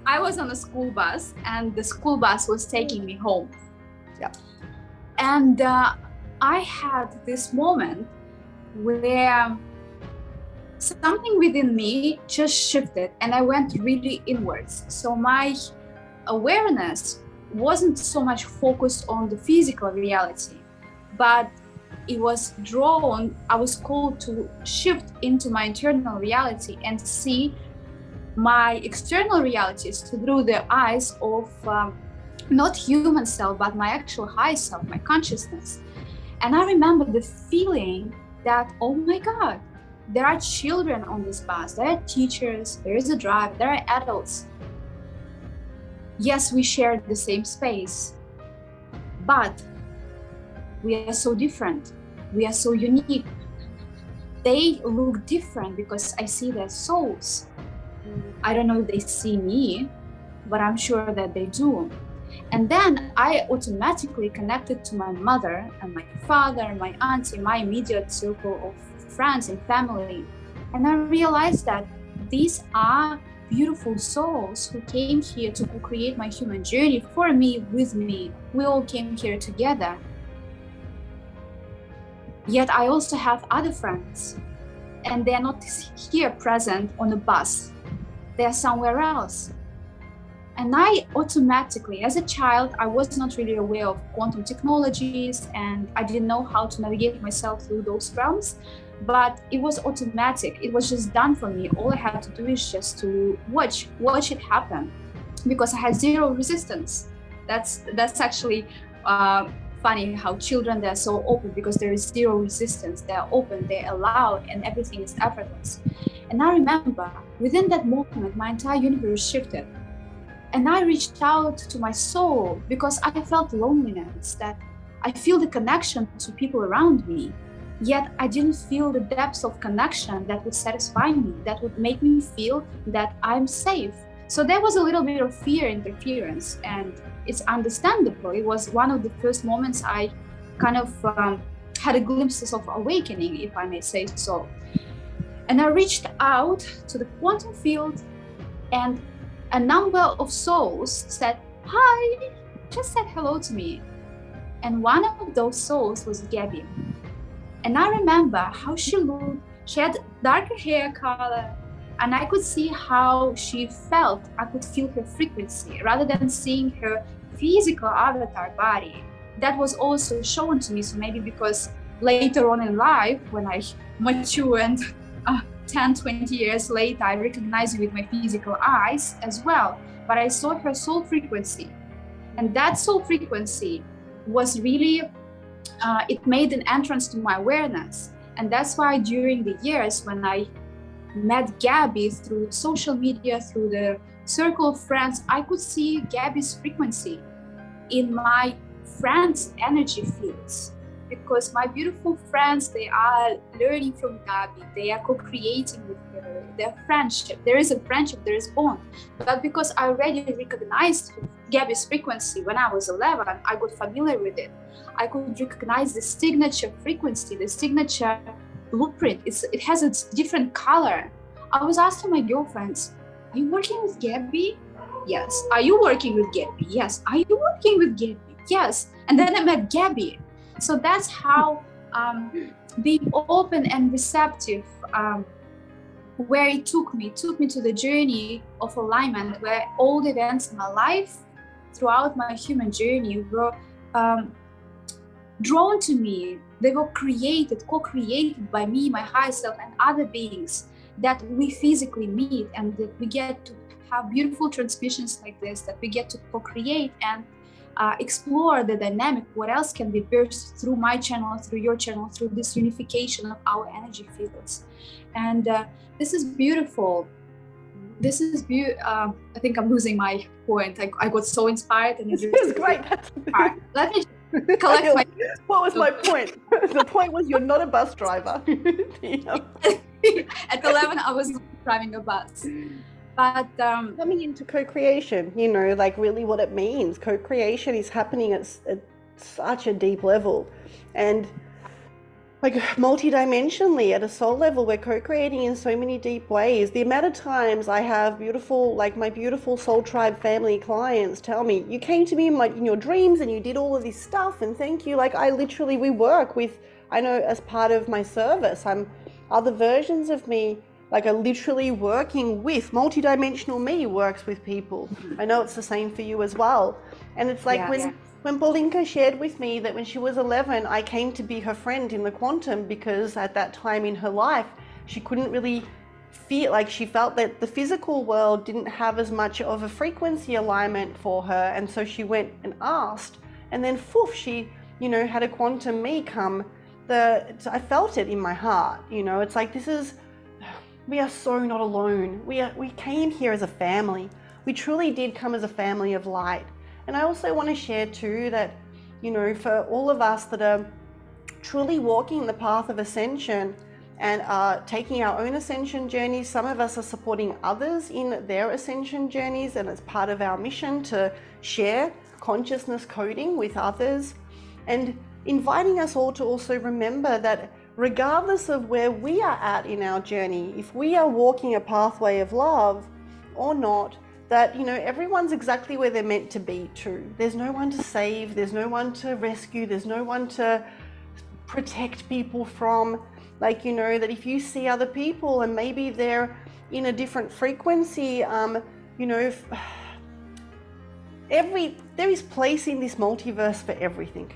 I was on a school bus and the school bus was taking me home. Yeah. And I had this moment where something within me just shifted and I went really inwards. So my awareness wasn't so much focused on the physical reality, but it was drawn, I was called to shift into my internal reality and see my external realities through the eyes of not human self, but my actual high self, my consciousness. And I remember the feeling that, oh my God, there are children on this bus, there are teachers, there is a driver, there are adults. Yes, we share the same space, but we are so different. We are so unique. They look different because I see their souls. I don't know if they see me, but I'm sure that they do. And then I automatically connected to my mother and my father, my auntie, my immediate circle of friends and family. And I realized that these are beautiful souls who came here to create my human journey for me, with me. We all came here together. Yet I also have other friends, and they're not here present on the bus. They're somewhere else. And I automatically, as a child, I was not really aware of quantum technologies, and I didn't know how to navigate myself through those realms, but it was automatic. It was just done for me. All I had to do is just to watch it happen, because I had zero resistance. That's actually funny how children, they're so open because there is zero resistance. They're open, they're allowed, and everything is effortless. And I remember within that moment, my entire universe shifted. And I reached out to my soul because I felt loneliness, that I feel the connection to people around me, yet I didn't feel the depth of connection that would satisfy me, that would make me feel that I'm safe. So there was a little bit of fear interference, and it's understandable. It was one of the first moments I kind of had a glimpses of awakening, if I may say so. And I reached out to the quantum field, and a number of souls said, hi, just said hello to me. And one of those souls was Gabby. And I remember how she looked. She had darker hair color, and I could see how she felt. I could feel her frequency rather than seeing her physical avatar body. That was also shown to me. So maybe because later on in life, when I mature and 10, 20 years later, I recognize you with my physical eyes as well. But I saw her soul frequency. And that soul frequency was really, it made an entrance to my awareness. And that's why during the years when I met Gabby through social media, through the circle of friends, I could see Gabby's frequency in my friends' energy fields. Because my beautiful friends, they are learning from Gabby, they are co-creating with her, their friendship. There is a friendship, there is bond. But because I already recognized Gabby's frequency when I was 11, I got familiar with it. I could recognize the signature frequency, the signature blueprint. It has a different color. I was asking my girlfriends, are you working with Gabby? Yes. Are you working with Gabby? Yes. Are you working with Gabby? Yes. And then I met Gabby. So that's how being open and receptive, where it took me to the journey of alignment, where all the events in my life throughout my human journey were drawn to me. They were co-created by me, my higher self, and other beings that we physically meet, and that we get to have beautiful transmissions like this, that we get to co-create and explore the dynamic, what else can be burst through my channel, through your channel, through this unification of our energy fields. And this is beautiful. This is beautiful. I think I'm losing my point. I got so inspired. And this is great. Let me collect my... What was my point? The point was you're not a bus driver. At 11, I was driving a bus. But coming into co-creation, like really what it means. Co-creation is happening at such a deep level, and like multidimensionally at a soul level, we're co-creating in so many deep ways. The amount of times I have my beautiful soul tribe family clients tell me, you came to me in your dreams and you did all of this stuff, and thank you. Like we work with, I know as part of my service, other versions of me are literally working with multidimensional me, works with people. I know it's the same for you as well. And it's like Yes. when Paulinka shared with me that when she was 11, I came to be her friend in the quantum, because at that time in her life, she couldn't really feel, like she felt that the physical world didn't have as much of a frequency alignment for her. And so she went and asked, and then poof, she, you know, had a quantum me come. I felt it in my heart, you know, it's like, we are so not alone. We came here as a family. We truly did come as a family of light. And I also want to share too that, you know, for all of us that are truly walking the path of ascension and are taking our own ascension journeys, some of us are supporting others in their ascension journeys, and it's part of our mission to share consciousness coding with others, and inviting us all to also remember that regardless of where we are at in our journey, if we are walking a pathway of love or not, that, you know, everyone's exactly where they're meant to be too. There's no one to save, there's no one to rescue, there's no one to protect people from. Like, you know, that if you see other people and maybe they're in a different frequency, you know, there is place in this multiverse for everything.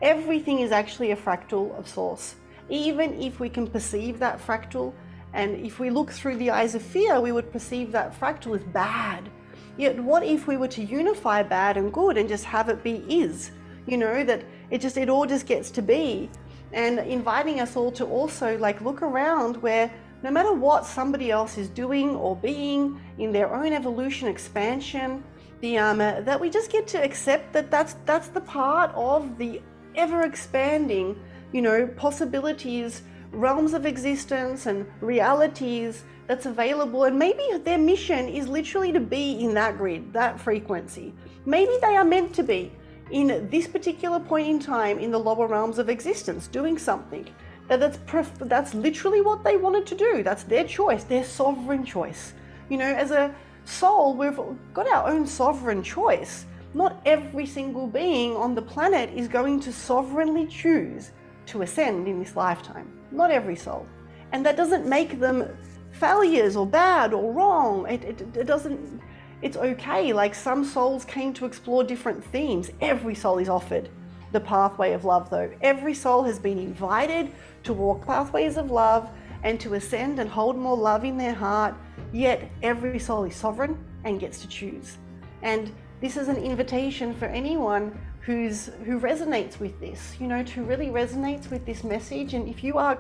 Everything is actually a fractal of source. Even if we can perceive that fractal, and if we look through the eyes of fear, we would perceive that fractal as bad. Yet what if we were to unify bad and good and just have it be is? You know, that it all just gets to be. And inviting us all to also like look around where no matter what somebody else is doing or being in their own evolution, expansion, that we just get to accept that that's the part of the ever expanding, you know, possibilities, realms of existence and realities that's available. And maybe their mission is literally to be in that grid, that frequency. Maybe they are meant to be in this particular point in time in the lower realms of existence doing something. That's literally what they wanted to do. That's their choice, their sovereign choice. You know, as a soul, we've got our own sovereign choice. Not every single being on the planet is going to sovereignly choose to ascend in this lifetime. Not every soul. And that doesn't make them failures or bad or wrong. It doesn't, it's okay. Like, some souls came to explore different themes. Every soul is offered the pathway of love though. Every soul has been invited to walk pathways of love and to ascend and hold more love in their heart. Yet every soul is sovereign and gets to choose. And this is an invitation for anyone who resonates with this, you know, to really resonates with this message. And if you are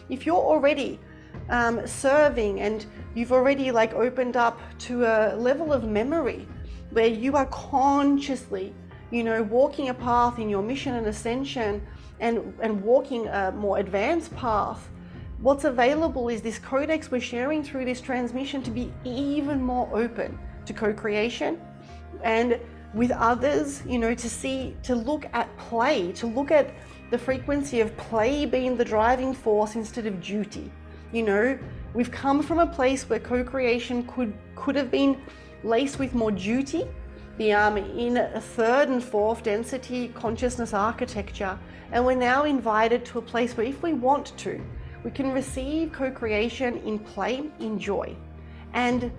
if you're already serving and you've already like opened up to a level of memory where you are consciously, you know, walking a path in your mission and ascension and walking a more advanced path, what's available is this codex we're sharing through this transmission to be even more open to co-creation and with others, you know, to look at play, to look at the frequency of play being the driving force instead of duty. You know, we've come from a place where co-creation could have been laced with more duty, in a third and fourth density consciousness architecture, and we're now invited to a place where if we want to, we can receive co-creation in play, in joy, and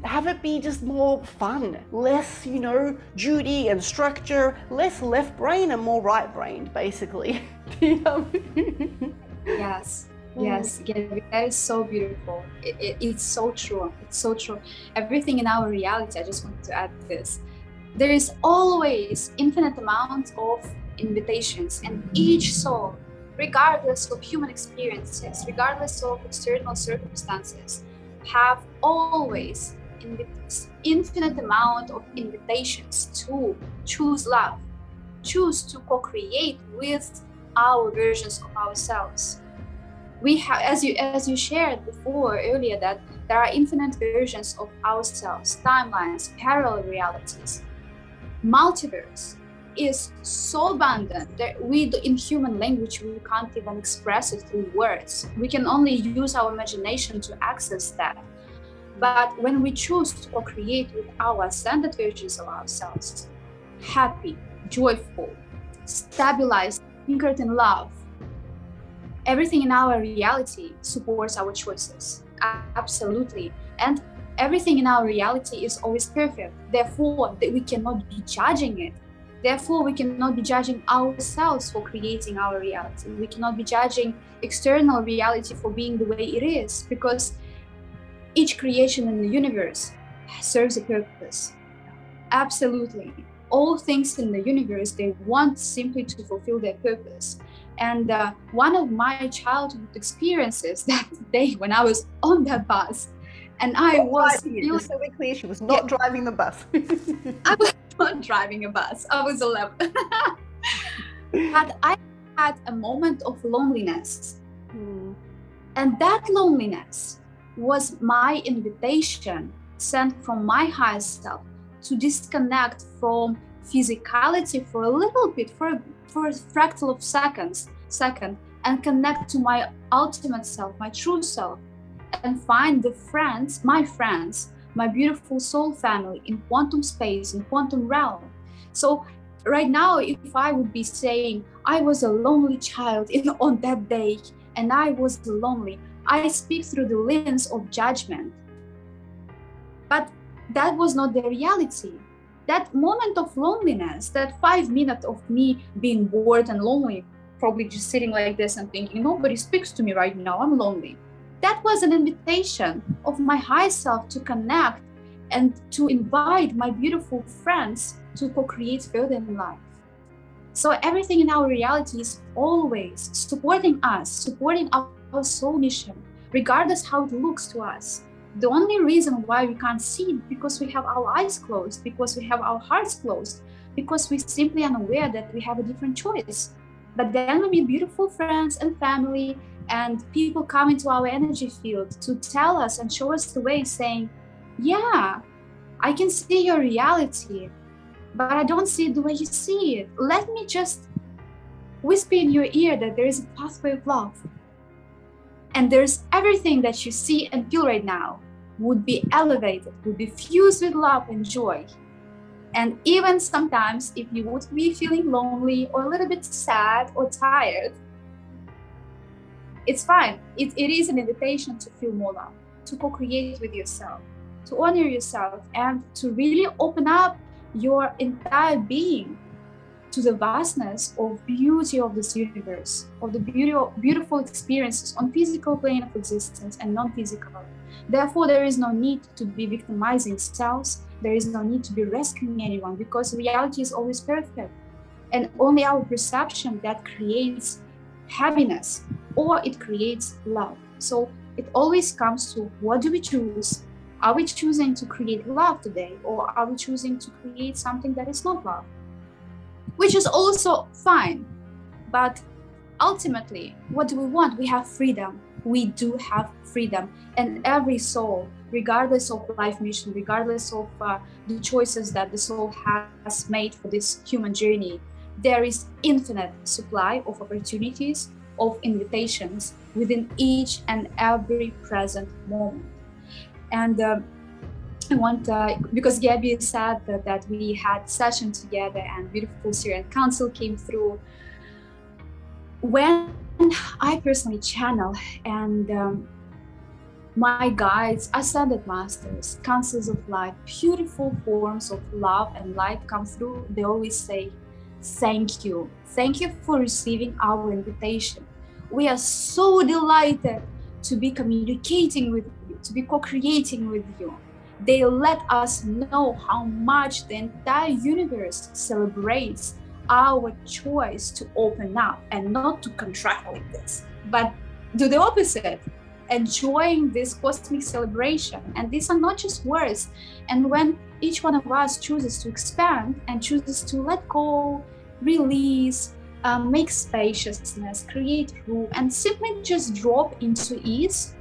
have it be just more fun, less, you know, duty and structure, less left brain and more right brained, basically. Yes. Yes, Gabby, that is so beautiful. It's so true. It's so true. Everything in our reality, I just wanted to add this. There is always infinite amount of invitations, and each soul, regardless of human experiences, regardless of external circumstances, have always infinite amount of invitations to choose love, choose to co-create with our versions of ourselves. We have, as you shared before earlier, that there are infinite versions of ourselves, timelines, parallel realities. Multiverse is so abundant that in human language we can't even express it through words. We can only use our imagination to access that. But when we choose to co-create with our ascended versions of ourselves, happy, joyful, stabilized, anchored in love, everything in our reality supports our choices. Absolutely. And Everything in our reality is always perfect. Therefore, that we cannot be judging it. Therefore, we cannot be judging ourselves for creating our reality. We cannot be judging external reality for being the way it is, because each creation in the universe serves a purpose. Absolutely. All things in the universe, they want simply to fulfill their purpose. And one of my childhood experiences that day when I was on that bus, and I was feeling, just so we're clear, she was not driving the bus. I was not driving a bus. I was 11. But I had a moment of loneliness. And that loneliness was my invitation sent from my higher self to disconnect from physicality for a little bit, for a fractal of second, and connect to my ultimate self, my true self, and find my friends, my beautiful soul family in quantum space, in quantum realm. So right now, if I would be saying I was a lonely child on that day and I was lonely, I speak through the lens of judgment. But that was not the reality. That moment of loneliness, that 5 minutes of me being bored and lonely, probably just sitting like this and thinking, nobody speaks to me right now, I'm lonely. That was an invitation of my higher self to connect and to invite my beautiful friends to co-create further in life. So everything in our reality is always supporting us, supporting our soul mission, regardless how it looks to us. The only reason why we can't see it because we have our eyes closed, because we have our hearts closed, because we simply unaware that we have a different choice. But then when we beautiful friends and family and people come into our energy field to tell us and show us the way, saying, yeah, I can see your reality, but I don't see it the way you see it. Let me just whisper in your ear that there is a pathway of love. And there's everything that you see and feel right now would be elevated, would be fused with love and joy. And even sometimes, if you would be feeling lonely or a little bit sad or tired, it's fine. It is an invitation to feel more love, to co-create with yourself, to honor yourself, and to really open up your entire being to the vastness of beauty of this universe, of the beautiful experiences on physical plane of existence and non-physical. Therefore, there is no need to be victimizing selves. There is no need to be rescuing anyone, because reality is always perfect. And only our perception that creates happiness or it creates love. So it always comes to, what do we choose? Are we choosing to create love today, or are we choosing to create something that is not love? Which is also fine. But ultimately, what do we want? We have freedom. We do have freedom. And every soul, regardless of life mission, regardless of the choices that the soul has made for this human journey, there is infinite supply of opportunities, of invitations within each and every present moment. And I want, because Gabby said that we had session together and beautiful Syrian Council came through. When I personally channel and my guides, ascended masters, councils of light, beautiful forms of love and light come through, they always say, thank you. Thank you for receiving our invitation. We are so delighted to be communicating with you, to be co-creating with you. They let us know how much the entire universe celebrates our choice to open up and not to contract like this, but do the opposite, enjoying this cosmic celebration. And these are not just words. And when each one of us chooses to expand and chooses to let go, release, make spaciousness, create room, and simply just drop into ease,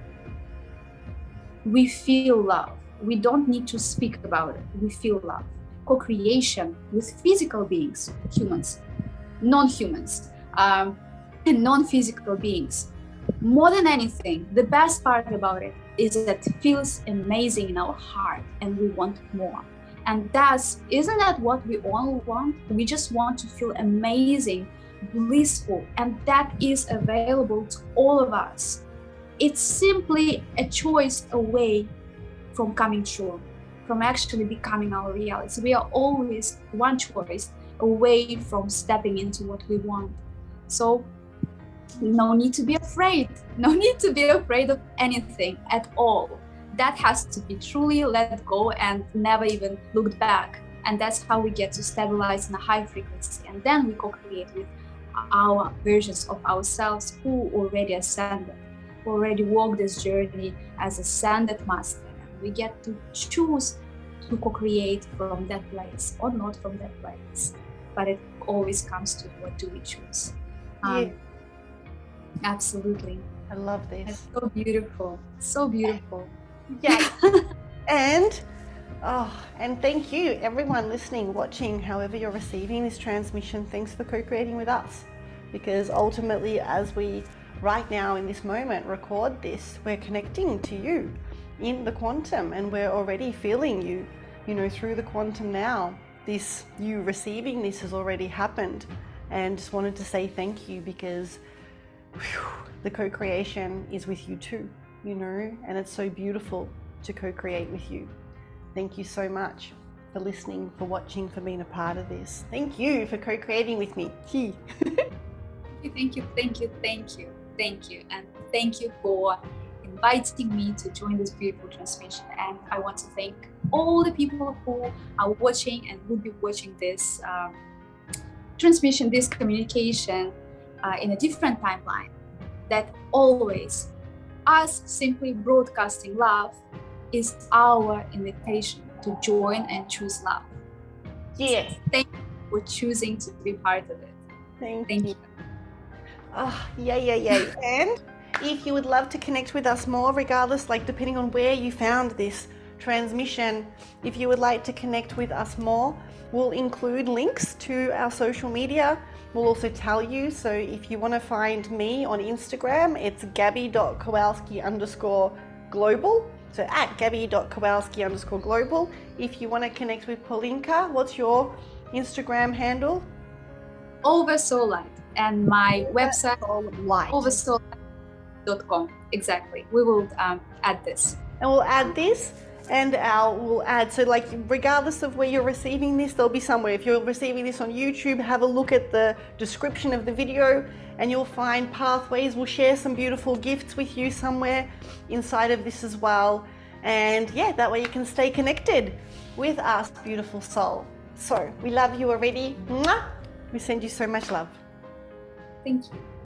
we feel love. We don't need to speak about it. We feel love. Co-creation with physical beings, humans, non-humans, and non-physical beings. More than anything, the best part about it is that it feels amazing in our heart and we want more. And isn't that what we all want? We just want to feel amazing, blissful, and that is available to all of us. It's simply a choice away from coming true, from actually becoming our reality. We are always one choice away from stepping into what we want. So no need to be afraid. No need to be afraid of anything at all. That has to be truly let go and never even looked back. And that's how we get to stabilize in a high frequency. And then we co-create with our versions of ourselves who already ascended, who already walked this journey as ascended master. And we get to choose to co-create from that place or not from that place. But it always comes to what do we choose. Yeah. Absolutely. I love this. It's so beautiful. So beautiful. Yeah. and thank you everyone listening, watching, however you're receiving this transmission. Thanks for co-creating with us, because ultimately, as we right now in this moment record this, we're connecting to you in the quantum, and we're already feeling you, through the quantum now. This, you receiving this, has already happened, and just wanted to say thank you, because the co-creation is with you too, and it's so beautiful to co-create with you. Thank you so much for listening, for watching, for being a part of this. Thank you for co-creating with me. Thank you. And thank you for inviting me to join this beautiful transmission. And I want to thank all the people who are watching and will be watching this transmission, this communication in a different timeline, that always us simply broadcasting love is our invitation to join and choose love. Yes. Thank you for choosing to be part of it. Thank you. Oh, yay. And if you would love to connect with us more, regardless, depending on where you found this transmission, if you would like to connect with us more, we'll include links to our social media. We'll also tell you, so if you want to find me on Instagram, it's gabby.kowalski_global. So at gabby.kowalski_global. If you want to connect with Polina, what's your Instagram handle? Oversoul Light, and my website oversoul.com. Exactly. We will add this. And we'll add this, and we'll add, so regardless of where you're receiving this, there'll be somewhere. If you're receiving this on YouTube, have a look at the description of the video and you'll find pathways. We'll share some beautiful gifts with you somewhere inside of this as well. And yeah, that way you can stay connected with us, beautiful soul. So we love you already. Mwah! We send you so much love. Thank you.